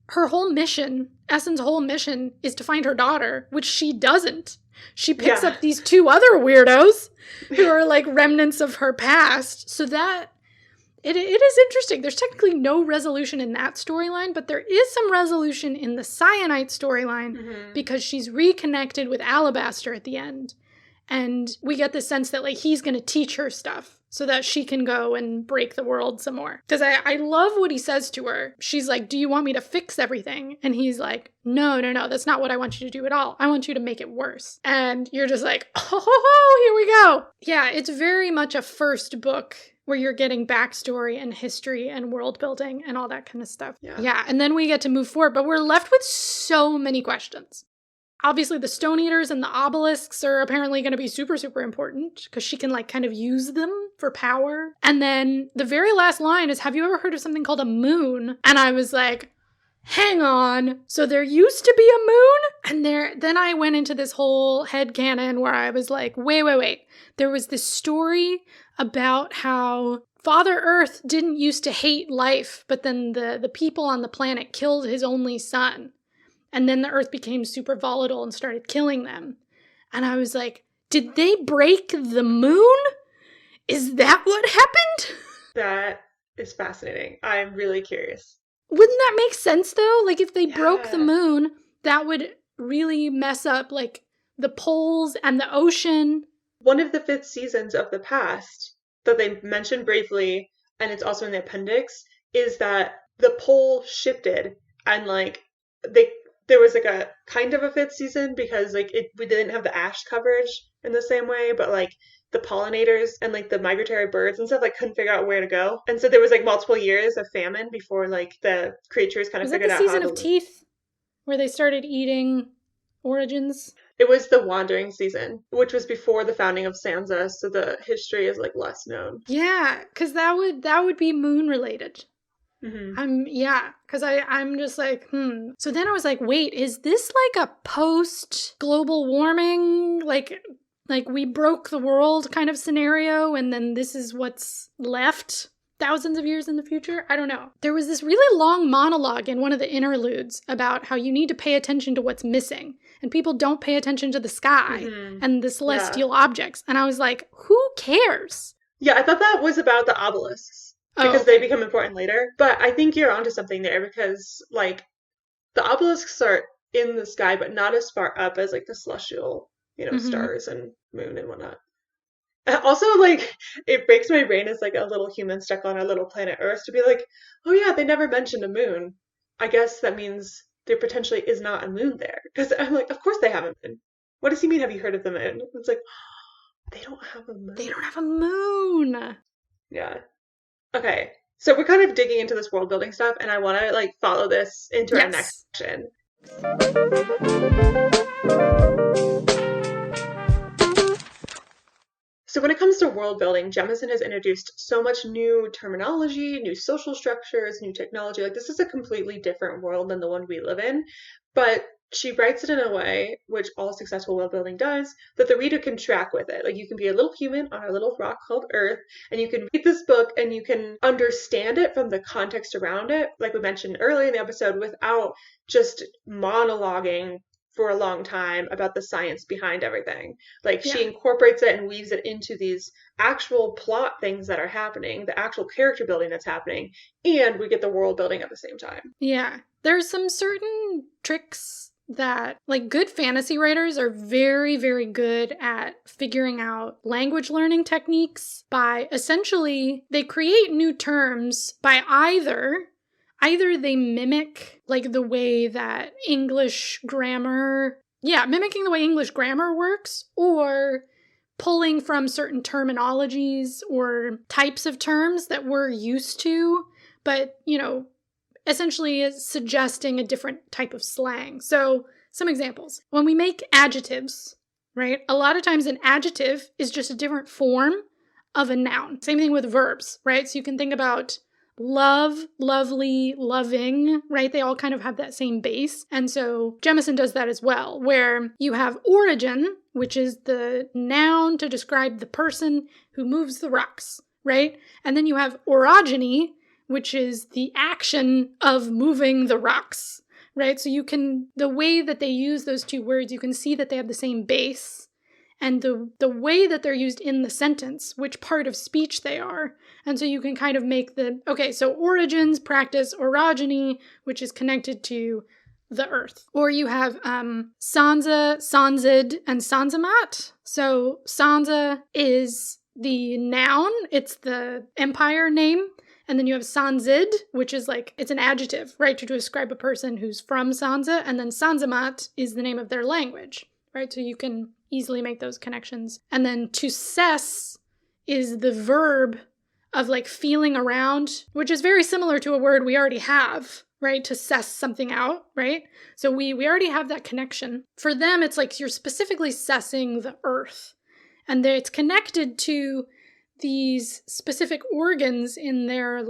her whole mission, Essen's whole mission is to find her daughter, which she doesn't. She picks up these two other weirdos who are like remnants of her past. So that it is interesting. There's technically no resolution in that storyline, but there is some resolution in the cyanite storyline because she's reconnected with Alabaster at the end. And we get the sense that like he's going to teach her stuff so that she can go and break the world some more. Because I love what he says to her. She's like, do you want me to fix everything? And he's like, no, that's not what I want you to do at all. I want you to make it worse. And you're just like, oh, here we go. Yeah, it's very much a first book where you're getting backstory and history and world building and all that kind of stuff. Yeah, and then we get to move forward, but we're left with so many questions. Obviously, the Stone Eaters and the obelisks are apparently going to be super, super important because she can, like, kind of use them for power. And then the very last line is, have you ever heard of something called a moon? And I was like, hang on. So there used to be a moon? And then I went into this whole headcanon where I was like, wait. There was this story about how Father Earth didn't used to hate life, but then the people on the planet killed his only son. And then the earth became super volatile and started killing them. And I was like, did they break the moon? Is that what happened? That is fascinating. I'm really curious. Wouldn't that make sense, though? Like, if they broke the moon, that would really mess up, like, the poles and the ocean. One of the 5th seasons of the past that they mentioned briefly, and it's also in the appendix, is that the pole shifted and, like, there was like a kind of a 5th season because like we didn't have the ash coverage in the same way, but like the pollinators and like the migratory birds and stuff like couldn't figure out where to go. And so there was like multiple years of famine before like the creatures kind of figured out how to. Was that the season of Teeth where they started eating Origins? It was the Wandering season, which was before the founding of Sansa, so the history is like less known. Yeah, because that would be moon related. Mm-hmm. Because I'm just like, So then I was like, wait, is this like a post-global warming, like we broke the world kind of scenario, and then this is what's left thousands of years in the future? I don't know. There was this really long monologue in one of the interludes about how you need to pay attention to what's missing, and people don't pay attention to the sky and the celestial objects. And I was like, who cares? Yeah, I thought that was about the obelisks. Because they become important later. But I think you're onto something there because, like, the obelisks are in the sky, but not as far up as, like, the celestial, stars and moon and whatnot. And also, like, it breaks my brain as, like, a little human stuck on our little planet Earth to be like, oh, yeah, they never mentioned a moon. I guess that means there potentially is not a moon there. Because I'm like, of course they have a moon. What does he mean, have you heard of the moon? It's like, oh, they don't have a moon. They don't have a moon. Yeah. Okay, so we're kind of digging into this world building stuff, and I want to like follow this into our next section. So when it comes to world building, Jemisin has introduced so much new terminology, new social structures, new technology. Like this is a completely different world than the one we live in, but she writes it in a way, which all successful world building does, that the reader can track with it. Like you can be a little human on a little rock called Earth, and you can read this book and you can understand it from the context around it, like we mentioned earlier in the episode, without just monologuing for a long time about the science behind everything. Like she incorporates it and weaves it into these actual plot things that are happening, the actual character building that's happening, and we get the world building at the same time. Yeah. There's some certain tricks that, like, good fantasy writers are very, very good at figuring out language learning techniques by essentially, they create new terms by either either they mimic like the way that English grammar, mimicking the way English grammar works, or pulling from certain terminologies or types of terms that we're used to, but, essentially is suggesting a different type of slang. So some examples. When we make adjectives, right, a lot of times an adjective is just a different form of a noun. Same thing with verbs, right? So you can think about love, lovely, loving, right? They all kind of have that same base. And so Jemisin does that as well, where you have origin, which is the noun to describe the person who moves the rocks, right? And then you have orogeny, which is the action of moving the rocks, right? So the way that they use those two words, you can see that they have the same base. And the way that they're used in the sentence, which part of speech they are. And so you can kind of make so origins, practice, orogeny, which is connected to the earth. Or you have Sansa, Sanzid, and Sansamat. So Sansa is the noun, it's the empire name. And then you have Sanzid, which is it's an adjective, right, to describe a person who's from Sansa. And then Sansamat is the name of their language, right? So you can easily make those connections. And then to cess is the verb of feeling around, which is very similar to a word we already have, right? To cess something out, right? So we already have that connection. For them, it's you're specifically cessing the earth. And it's connected to these specific organs in their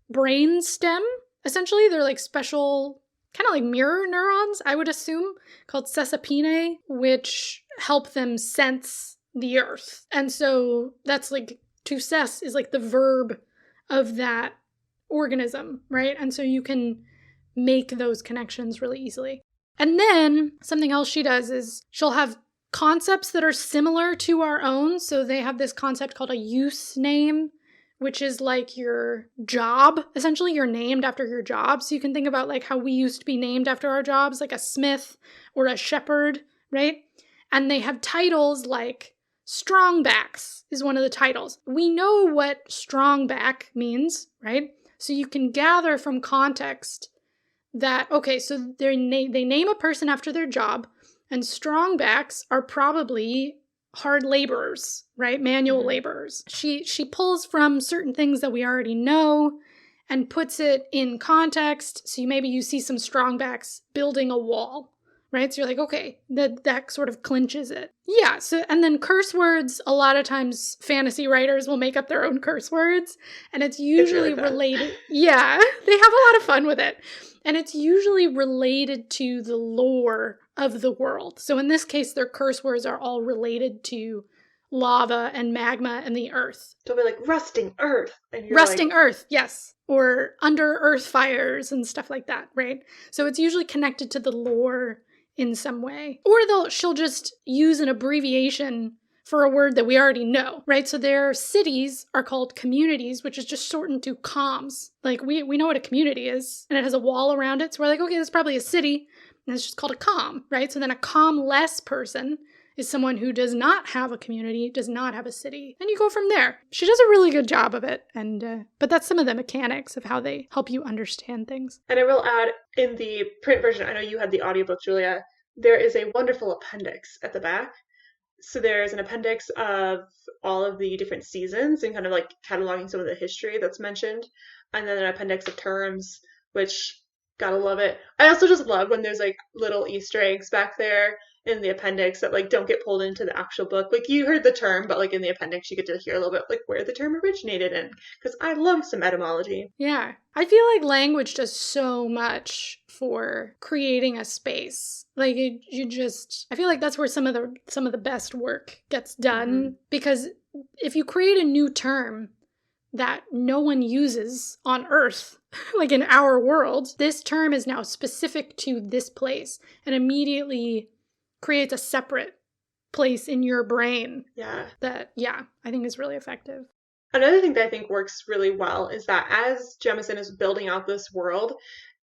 brain stem. Essentially, they're special kind of mirror neurons, I would assume, called sesapine, which help them sense the earth. And so that's to cess is the verb of that organism, right? And so you can make those connections really easily. And then something else she does is she'll have concepts that are similar to our own. So they have this concept called a use name, which is your job. Essentially, you're named after your job. So you can think about how we used to be named after our jobs, like a smith or a shepherd, right? And they have titles like strongbacks is one of the titles. We know what strongback means, right? So you can gather from context that, okay, so they name a person after their job, and strongbacks are probably hard laborers, right? Manual laborers. She pulls from certain things that we already know and puts it in context. So maybe you see some strongbacks building a wall, right? So you're okay, that sort of clinches it. Yeah, so and then curse words, a lot of times fantasy writers will make up their own curse words, and it's usually related. Yeah, they have a lot of fun with it. And it's usually related to the lore of the world. So in this case, their curse words are all related to lava and magma and the earth. So they'll be rusting earth. And you're rusting earth, yes. Or under earth fires and stuff like that, right? So it's usually connected to the lore in some way. Or she'll just use an abbreviation for a word that we already know, right? So their cities are called communities, which is just shortened to comms. We know what a community is, and it has a wall around it. So we're okay, that's probably a city, and it's just called a comm, right? So then a comm-less person is someone who does not have a community, does not have a city, and you go from there. She does a really good job of it, and but that's some of the mechanics of how they help you understand things. And I will add, in the print version, I know you had the audiobook, Julia, there is a wonderful appendix at the back. So there's an appendix of all of the different seasons and kind of cataloging some of the history that's mentioned. And then an appendix of terms, which gotta love it. I also just love when there's little Easter eggs back there in the appendix that don't get pulled into the actual book. You heard the term, but in the appendix you get to hear a little bit where the term originated in, because I love some etymology. Yeah. I feel language does so much for creating a space. I feel that's where some of the best work gets done, because if you create a new term that no one uses on Earth, in our world, this term is now specific to this place and immediately creates a separate place in your brain. Yeah. That, I think is really effective. Another thing that I think works really well is that as Jemisin is building out this world,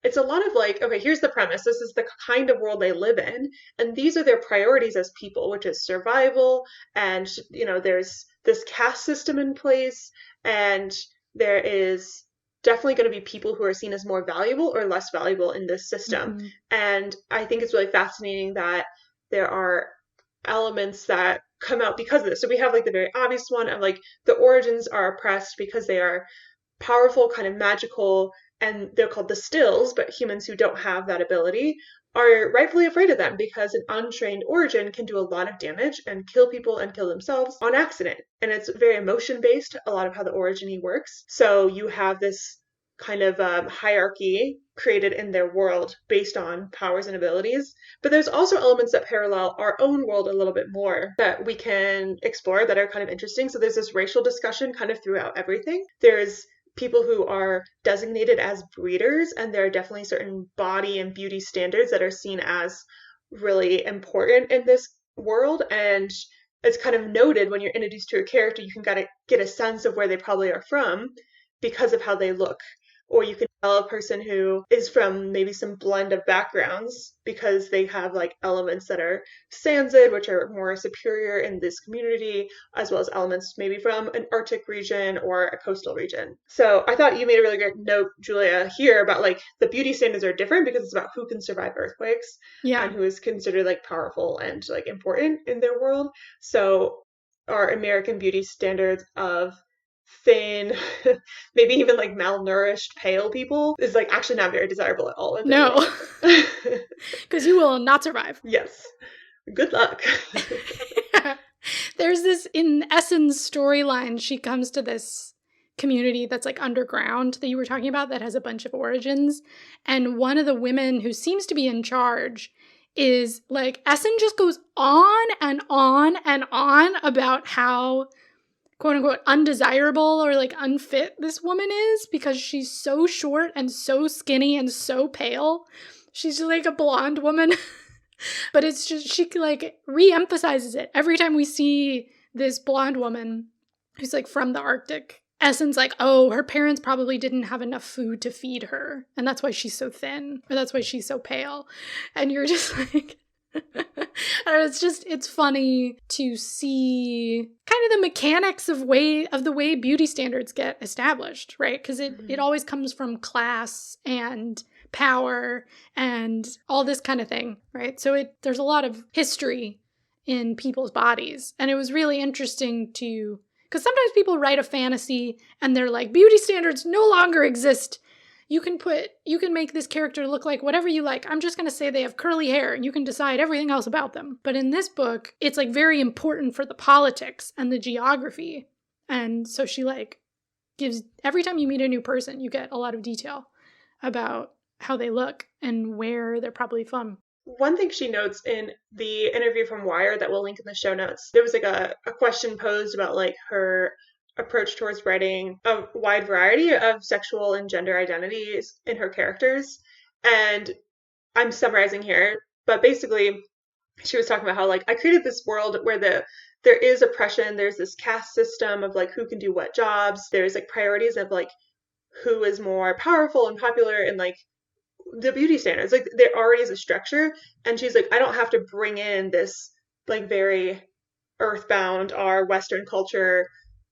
it's a lot of okay, here's the premise. This is the kind of world they live in. And these are their priorities as people, which is survival. And, there's this caste system in place. And there is definitely going to be people who are seen as more valuable or less valuable in this system. Mm-hmm. And I think it's really fascinating that there are elements that come out because of this. So we have like the very obvious one of like the origins are oppressed because they are powerful, kind of magical, and they're called the stills, but humans who don't have that ability are rightfully afraid of them because an untrained origin can do a lot of damage and kill people and kill themselves on accident. And it's very emotion based, a lot of how the origin works. So you have this kind of hierarchy created in their world based on powers and abilities. But there's also elements that parallel our own world a little bit more that we can explore that are kind of interesting. So there's this racial discussion kind of throughout everything. There's people who are designated as breeders, and there are definitely certain body and beauty standards that are seen as really important in this world. And it's kind of noted when you're introduced to a character, you can get a sense of where they probably are from because of how they look. Or you can tell a person who is from maybe some blend of backgrounds because they have like elements that are Sanzid, which are more superior in this community, as well as elements maybe from an Arctic region or a coastal region. So I thought you made a really great note, Julia, here about like the beauty standards are different because it's about who can survive earthquakes and who is considered like powerful and like important in their world. So our American beauty standards of thin, maybe even like malnourished, pale people is like actually not very desirable at all. No, because you will not survive. Yes. Good luck. There's this, in Essen's storyline, she comes to this community that's like underground that you were talking about that has a bunch of origins. And one of the women who seems to be in charge is like, Essen just goes on and on and on about how quote unquote undesirable or like unfit this woman is because she's so short and so skinny and so pale. She's just like a blonde woman. But it's just, she like re-emphasizes it every time we see this blonde woman who's like from the Arctic. Essen's like, oh, her parents probably didn't have enough food to feed her, and that's why she's so thin, or that's why she's so pale. And you're just like, it's funny to see kind of the mechanics of the way beauty standards get established, right? Because it always comes from class and power and all this kind of thing, right? So there's a lot of history in people's bodies. And it was really interesting because sometimes people write a fantasy and they're like, beauty standards no longer exist. You can make this character look like whatever you like. I'm just going to say they have curly hair and you can decide everything else about them. But in this book, it's like very important for the politics and the geography. And so she like gives, every time you meet a new person, you get a lot of detail about how they look and where they're probably from. One thing she notes in the interview from Wire that we'll link in the show notes, there was like a question posed about like her approach towards writing a wide variety of sexual and gender identities in her characters. And I'm summarizing here, but basically she was talking about how like I created this world where there is oppression, there's this caste system of like who can do what jobs, there's like priorities of like who is more powerful and popular, and like the beauty standards, like there already is a structure. And she's like, I don't have to bring in this like very earthbound or Western culture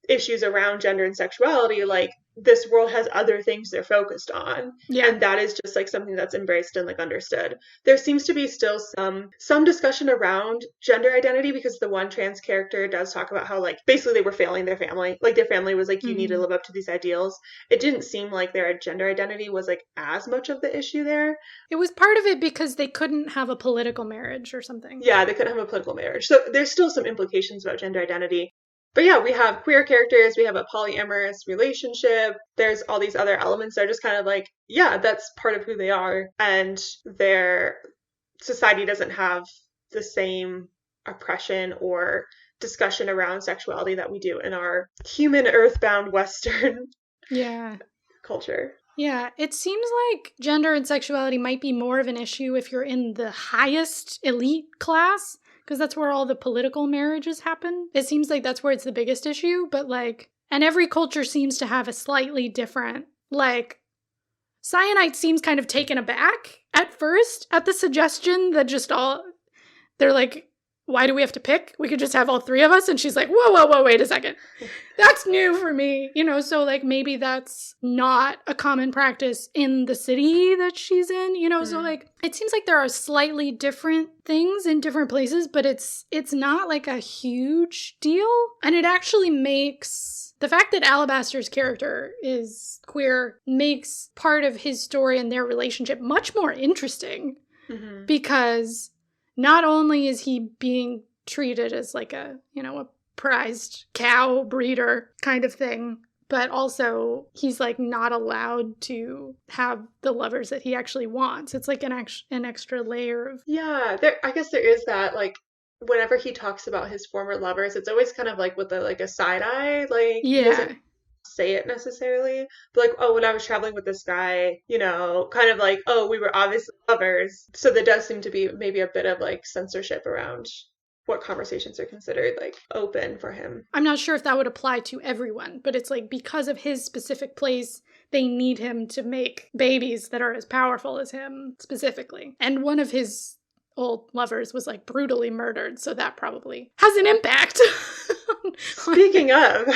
issues around gender and sexuality. Like this world has other things they're focused on. Yeah. And that is just like something that's embraced and like understood. There seems to be still some discussion around gender identity because the one trans character does talk about how like basically they were failing their family. Like their family was like, you need to live up to these ideals. It didn't seem like their gender identity was like as much of the issue there. It was part of it because they couldn't have a political marriage or something. Yeah, they couldn't have a political marriage. So there's still some implications about gender identity. But yeah, we have queer characters, we have a polyamorous relationship, there's all these other elements that are just kind of like, yeah, that's part of who they are, and their society doesn't have the same oppression or discussion around sexuality that we do in our human earthbound Western culture. Yeah, it seems like gender and sexuality might be more of an issue if you're in the highest elite class, because that's where all the political marriages happen. It seems like that's where it's the biggest issue, but like, and every culture seems to have a slightly different, like, Cyanide seems kind of taken aback at first at the suggestion that they're like, why do we have to pick? We could just have all three of us. And she's like, whoa, wait a second. That that's new for me, you know, so like maybe that's not a common practice in the city that she's in, you know, so like it seems like there are slightly different things in different places, but it's not like a huge deal. And it actually makes the fact that Alabaster's character is queer makes part of his story and their relationship much more interesting because not only is he being treated as like a, you know, a prized cow breeder kind of thing, but also he's like not allowed to have the lovers that he actually wants. It's like an extra layer of I guess there is that, like, whenever he talks about his former lovers, it's always kind of like with a side eye, like he doesn't say it necessarily, but like, oh, when I was traveling with this guy, you know, kind of like, oh, we were obviously lovers. So there does seem to be maybe a bit of like censorship around what conversations are considered like open for him. I'm not sure if that would apply to everyone, but it's like because of his specific place, they need him to make babies that are as powerful as him specifically. And one of his old lovers was like brutally murdered, so that probably has an impact. Speaking of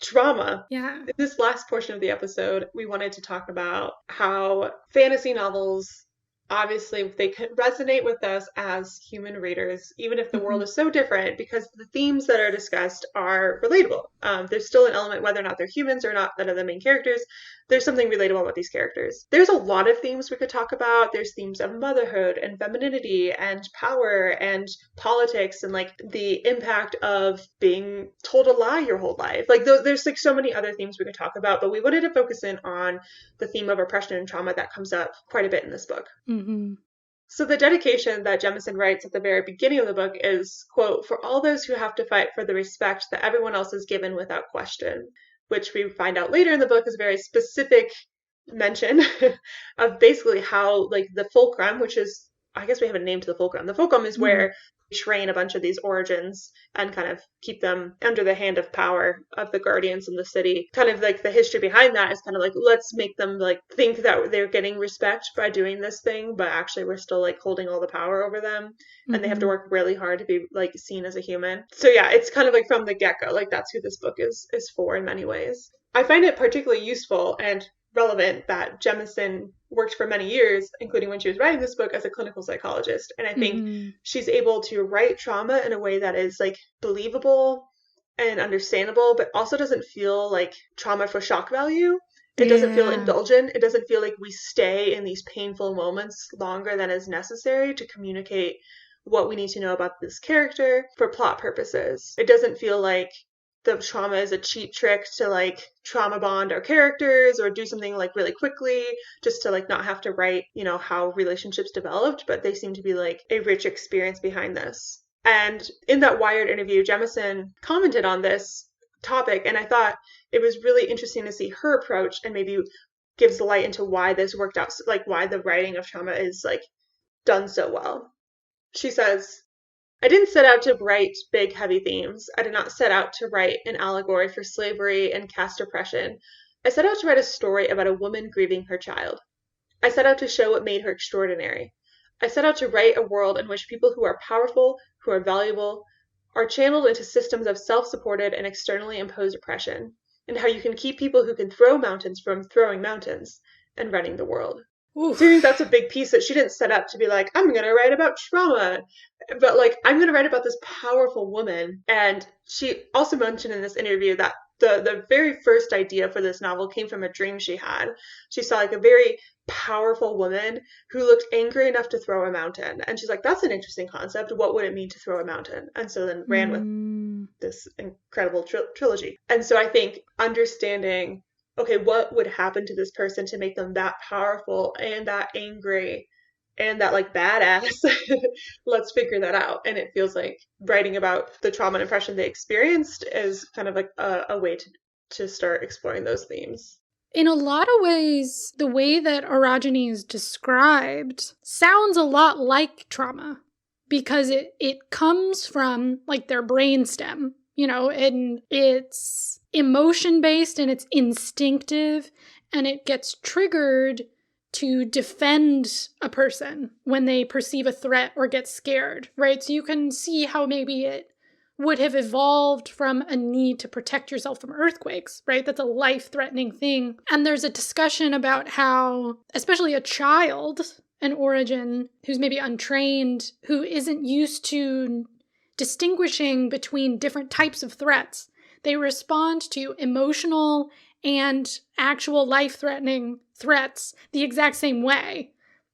trauma, yeah. in this last portion of the episode, we wanted to talk about how fantasy novels, obviously, they can resonate with us as human readers, even if the world is so different, because the themes that are discussed are relatable. There's still an element, whether or not they're humans or not, that are the main characters. There's something relatable about these characters. There's a lot of themes we could talk about. There's themes of motherhood and femininity and power and politics and like the impact of being told a lie your whole life. Like there's like so many other themes we could talk about, but we wanted to focus in on the theme of oppression and trauma that comes up quite a bit in this book. So the dedication that Jemisin writes at the very beginning of the book is, quote, "For all those who have to fight for the respect that everyone else is given without question," which we find out later in the book is a very specific mention of basically how like the fulcrum, which is, I guess we have a name to the fulcrum. The fulcrum is where train a bunch of these origins and kind of keep them under the hand of power of the guardians in the city. Kind of like the history behind that is kind of like, let's make them like think that they're getting respect by doing this thing, but actually we're still like holding all the power over them, and they have to work really hard to be like seen as a human. So yeah, it's kind of like from the get-go, like that's who this book is for in many ways. I find it particularly useful and relevant that Jemisin worked for many years, including when she was writing this book, as a clinical psychologist. And I think she's able to write trauma in a way that is like believable and understandable, but also doesn't feel like trauma for shock value. It doesn't feel indulgent. It doesn't feel like we stay in these painful moments longer than is necessary to communicate what we need to know about this character for plot purposes. It doesn't feel like the trauma is a cheap trick to like trauma bond our characters or do something like really quickly just to like not have to write, you know, how relationships developed, but they seem to be like a rich experience behind this. And in that Wired interview, Jemisin commented on this topic, and I thought it was really interesting to see her approach and maybe gives the light into why this worked out, like why the writing of trauma is like done so well. She says, "I didn't set out to write big, heavy themes. I did not set out to write an allegory for slavery and caste oppression. I set out to write a story about a woman grieving her child. I set out to show what made her extraordinary. I set out to write a world in which people who are powerful, who are valuable, are channeled into systems of self-supported and externally imposed oppression, and how you can keep people who can throw mountains from throwing mountains and running the world." Oof. So I think that's a big piece that she didn't set up to be like, I'm going to write about trauma, but like, I'm going to write about this powerful woman. And she also mentioned in this interview that the very first idea for this novel came from a dream she had. She saw like a very powerful woman who looked angry enough to throw a mountain. And she's like, that's an interesting concept. What would it mean to throw a mountain? And so then ran with this incredible trilogy. And so I think understanding, okay, what would happen to this person to make them that powerful and that angry and that like badass? Let's figure that out. And it feels like writing about the trauma and oppression they experienced is kind of like a way to start exploring those themes. In a lot of ways, the way that Orogeny is described sounds a lot like trauma because it comes from like their brainstem, you know, and it's emotion-based and it's instinctive and it gets triggered to defend a person when they perceive a threat or get scared, right? So you can see how maybe it would have evolved from a need to protect yourself from earthquakes, right? That's a life-threatening thing. And there's a discussion about how, especially a child, an origin, who's maybe untrained, who isn't used to distinguishing between different types of threats, they respond to emotional and actual life-threatening threats the exact same way.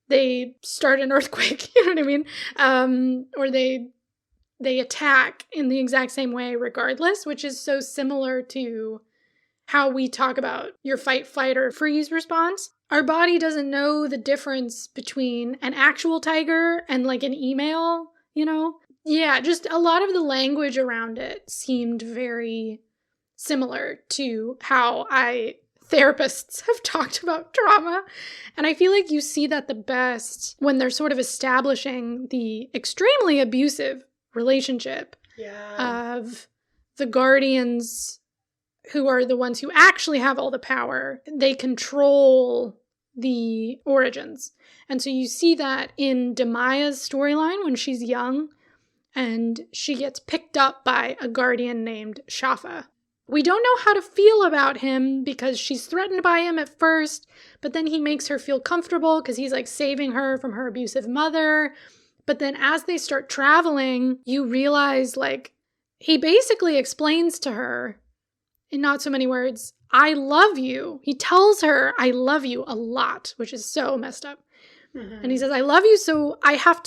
They start an earthquake, you know what I mean? Or they attack in the exact same way regardless, which is so similar to how we talk about your fight, flight, or freeze response. Our body doesn't know the difference between an actual tiger and like an email, you know? Yeah, just a lot of the language around it seemed very similar to how therapists have talked about trauma. And I feel like you see that the best when they're sort of establishing the extremely abusive relationship of the guardians, who are the ones who actually have all the power. They control the origins. And so you see that in Demaya's storyline when she's young and she gets picked up by a guardian named Shafa. We don't know how to feel about him because she's threatened by him at first, but then he makes her feel comfortable because he's like saving her from her abusive mother. But then as they start traveling, you realize like he basically explains to her in not so many words, I love you. He tells her, I love you a lot, which is so messed up. Mm-hmm. And he says, I love you, so I have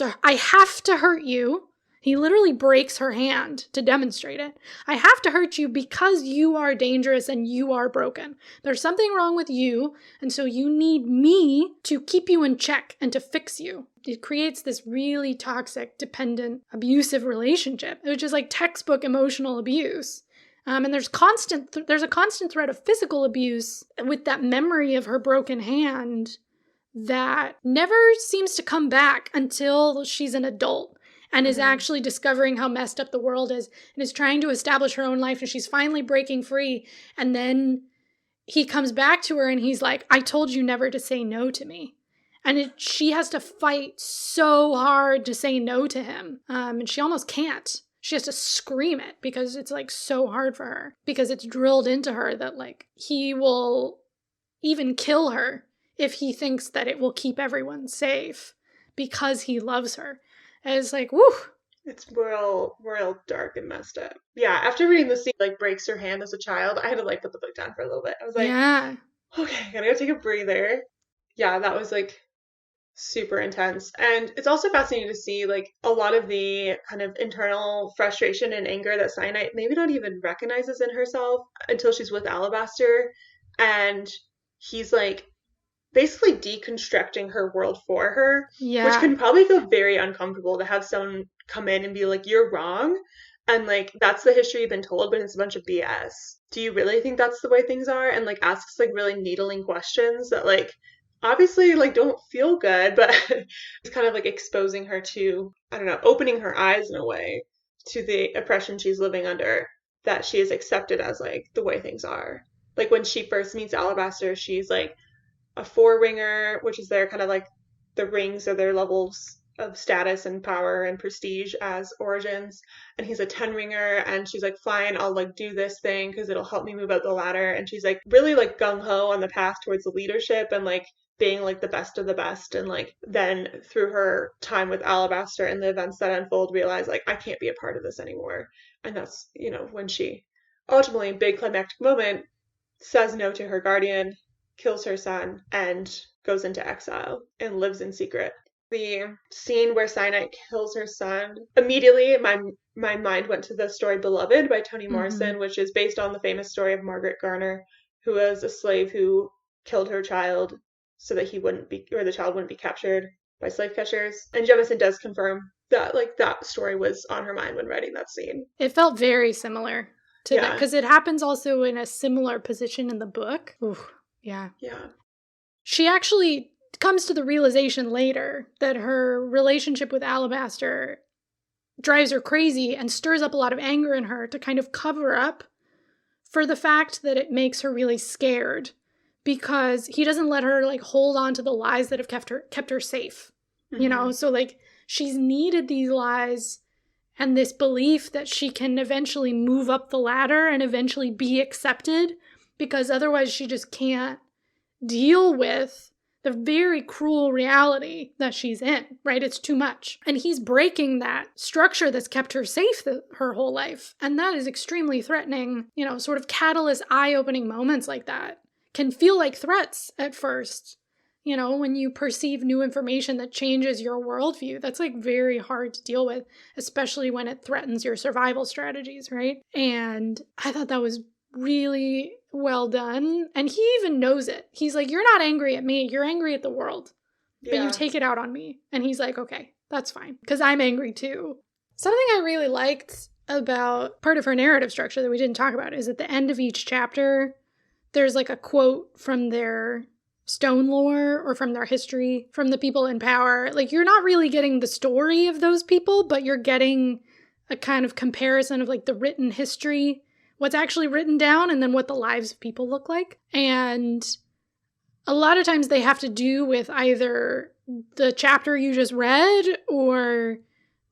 to hurt you. He literally breaks her hand to demonstrate it. I have to hurt you because you are dangerous and you are broken. There's something wrong with you, and so you need me to keep you in check and to fix you. It creates this really toxic, dependent, abusive relationship, which is like textbook emotional abuse. And there's a constant threat of physical abuse with that memory of her broken hand that never seems to come back until she's an adult and is actually discovering how messed up the world is and is trying to establish her own life, and she's finally breaking free. And then he comes back to her and he's like, I told you never to say no to me. And she has to fight so hard to say no to him. And she almost can't. She has to scream it because it's like so hard for her, because it's drilled into her that like he will even kill her if he thinks that it will keep everyone safe because he loves her. And it's like, woo. It's real dark and messed up. Yeah, after reading the scene, like, breaks her hand as a child, I had to, like, put the book down for a little bit. I was like, yeah, okay, gotta go take a breather. Yeah, that was, like, super intense. And it's also fascinating to see, like, a lot of the kind of internal frustration and anger that Cyanide maybe not even recognizes in herself until she's with Alabaster. And he's, like, basically deconstructing her world for her, which can probably feel very uncomfortable to have someone come in and be like, you're wrong. And like, that's the history you've been told, but it's a bunch of BS. Do you really think that's the way things are? And like asks like really needling questions that like obviously like don't feel good, but it's kind of like exposing her to, I don't know, opening her eyes in a way to the oppression she's living under, that she is accepted as like the way things are. Like when she first meets Alabaster, she's like a 4-ringer, which is their kind of like the rings of their levels of status and power and prestige as origins, and he's a 10-ringer, and she's like, fine, I'll like do this thing because it'll help me move up the ladder. And she's like really like gung-ho on the path towards the leadership and like being like the best of the best, and like then through her time with Alabaster and the events that unfold realize like I can't be a part of this anymore. And that's, you know, when she ultimately, big climactic moment, says no to her guardian, kills her son, and goes into exile and lives in secret. The scene where Cyanide kills her son, immediately my mind went to the story Beloved by Toni Morrison, which is based on the famous story of Margaret Garner, who was a slave who killed her child so that the child wouldn't be captured by slave catchers. And Jemisin does confirm that like that story was on her mind when writing that scene. It felt very similar to that, because it happens also in a similar position in the book. Ooh, yeah. She actually comes to the realization later that her relationship with Alabaster drives her crazy and stirs up a lot of anger in her to kind of cover up for the fact that it makes her really scared, because he doesn't let her like hold on to the lies that have kept her safe. You know, so like she's needed these lies and this belief that she can eventually move up the ladder and eventually be accepted, because otherwise she just can't deal with the very cruel reality that she's in, right? It's too much. And he's breaking that structure that's kept her safe her whole life. And that is extremely threatening. You know, sort of catalyst, eye-opening moments like that can feel like threats at first. You know, when you perceive new information that changes your worldview, that's like very hard to deal with, especially when it threatens your survival strategies, right? And I thought that was really well done. And he even knows it. He's like, you're not angry at me, you're angry at the world. But you take it out on me. And he's like, okay, that's fine. Because I'm angry too. Something I really liked about part of her narrative structure that we didn't talk about is at the end of each chapter, there's like a quote from their stone lore or from their history, from the people in power. Like, you're not really getting the story of those people, but you're getting a kind of comparison of like the written history, what's actually written down, and then what the lives of people look like. And a lot of times they have to do with either the chapter you just read or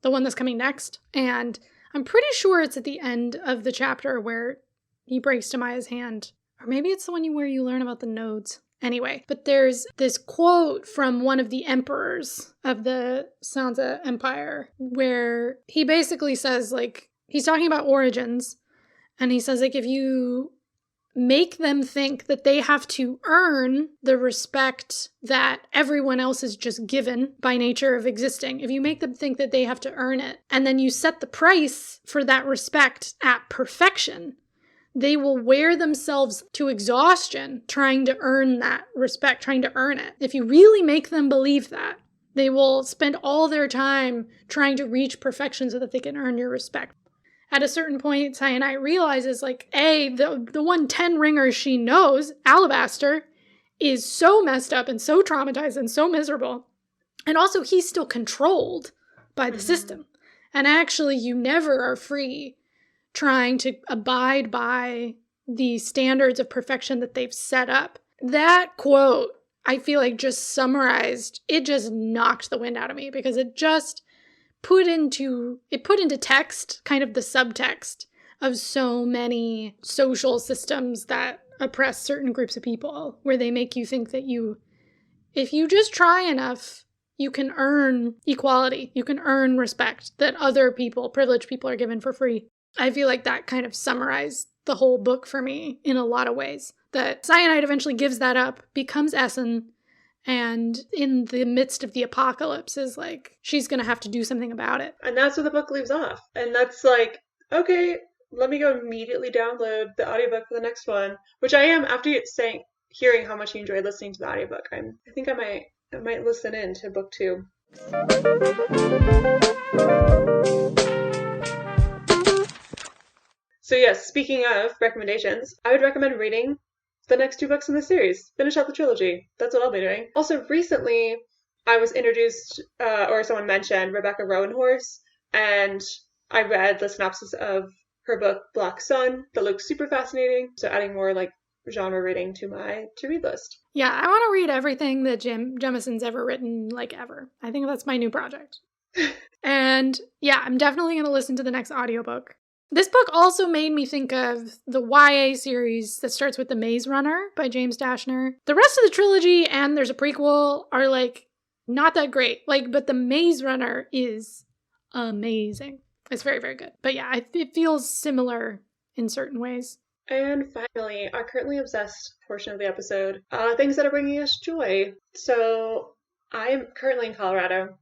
the one that's coming next. And I'm pretty sure it's at the end of the chapter where he breaks Tamaya's hand. Or maybe it's the one where you learn about the nodes. Anyway, but there's this quote from one of the emperors of the Sansa Empire where he basically says, like, he's talking about origins. And he says, like, if you make them think that they have to earn the respect that everyone else is just given by nature of existing, if you make them think that they have to earn it, and then you set the price for that respect at perfection, they will wear themselves to exhaustion trying to earn that respect, trying to earn it. If you really make them believe that, they will spend all their time trying to reach perfection so that they can earn your respect. At a certain point, Cyanide realizes, like, the one 10 ringer she knows, Alabaster, is so messed up and so traumatized and so miserable. And also, he's still controlled by the system. And actually, you never are free trying to abide by the standards of perfection that they've set up. That quote, I feel like just summarized, it just knocked the wind out of me because it just put into text kind of the subtext of so many social systems that oppress certain groups of people, where they make you think that if you just try enough, you can earn equality, you can earn respect that other people, privileged people, are given for free. I feel like that kind of summarized the whole book for me in a lot of ways. That Cyanide eventually gives that up, becomes Essen, and in the midst of the apocalypse is like, she's going to have to do something about it. And that's where the book leaves off. And that's like, okay, let me go immediately download the audiobook for the next one, which I am, after hearing how much you enjoyed listening to the audiobook. I think I might listen in to book 2. So yes, speaking of recommendations, I would recommend reading the next 2 books in the series. Finish out the trilogy. That's what I'll be doing. Also, recently, I was introduced, or someone mentioned, Rebecca Rowanhorse, and I read the synopsis of her book, Black Sun, that looks super fascinating. So adding more, like, genre reading to my to-read list. Yeah, I want to read everything that Jemisin's ever written, like, ever. I think that's my new project. And, yeah, I'm definitely going to listen to the next audiobook. This book also made me think of the YA series that starts with The Maze Runner by James Dashner. The rest of the trilogy, and there's a prequel, are, like, not that great. Like, but The Maze Runner is amazing. It's very, very good. But yeah, it feels similar in certain ways. And finally, our currently obsessed portion of the episode, things that are bringing us joy. So I am currently in Colorado.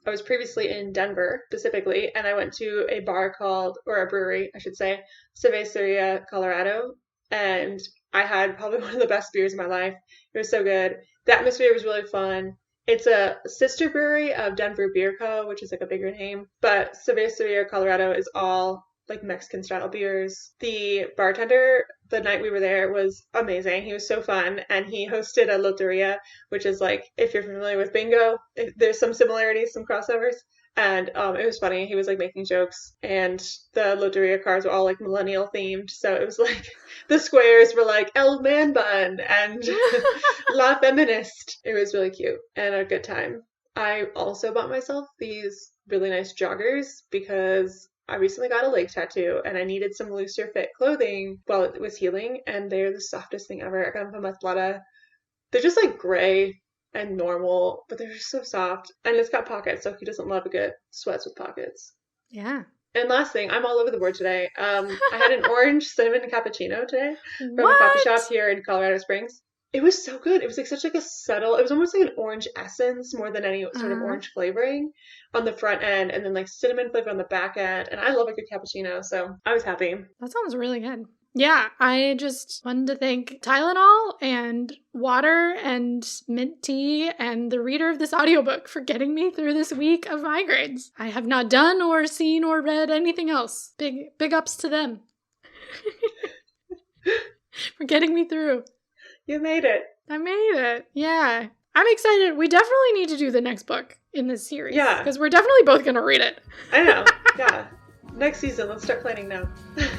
I was previously in Denver, specifically, and I went to a brewery, I should say, Cerveceria Colorado, and I had probably one of the best beers of my life. It was so good. The atmosphere was really fun. It's a sister brewery of Denver Beer Co., which is like a bigger name, but Cerveceria Colorado is all like Mexican style beers. The bartender, the night we were there, was amazing. He was so fun, and he hosted a loteria, which is like, if you're familiar with bingo, there's some similarities, some crossovers, and it was funny. He was like making jokes, and the loteria cards were all like millennial themed, so it was like the squares were like El Man Bun and La Feminist. It was really cute and a good time. I also bought myself these really nice joggers because I recently got a leg tattoo and I needed some looser fit clothing while it was healing, and they're the softest thing ever. I got them from Athleta. They're just like gray and normal, but they're just so soft. And it's got pockets, so who doesn't love a good sweats with pockets? Yeah. And last thing, I'm all over the board today. I had an orange cinnamon cappuccino today from a What? coffee shop here in Colorado Springs. It was so good. It was like such like a subtle, it was almost like an orange essence more than any sort of orange flavoring on the front end, and then like cinnamon flavor on the back end. And I love a good cappuccino, so I was happy. That sounds really good. Yeah, I just wanted to thank Tylenol and water and mint tea and the reader of this audiobook for getting me through this week of migraines. I have not done or seen or read anything else. Big ups to them for getting me through. You made it. I made it. Yeah. I'm excited. We definitely need to do the next book in this series. Yeah. Because we're definitely both going to read it. I know. Yeah. Next season, let's start planning now.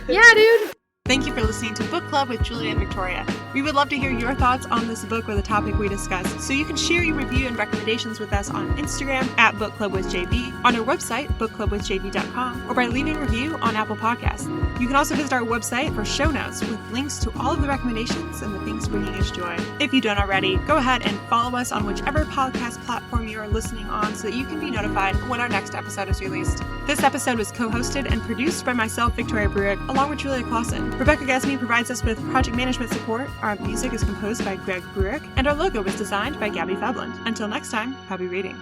Yeah, dude. Thank you for listening to Book Club with Julia and Victoria. We would love to hear your thoughts on this book or the topic we discussed, so you can share your review and recommendations with us on Instagram at Book Club with JB, on our website, bookclubwithjb.com, or by leaving a review on Apple Podcasts. You can also visit our website for show notes with links to all of the recommendations and the things bringing us joy. If you don't already, go ahead and follow us on whichever podcast platform you are listening on so that you can be notified when our next episode is released. This episode was co-hosted and produced by myself, Victoria Bruick, along with Julia Clausen. Rebecca Gasme provides us with project management support. Our music is composed by Greg Bruick, and our logo was designed by Gabby Fabland. Until next time, happy reading.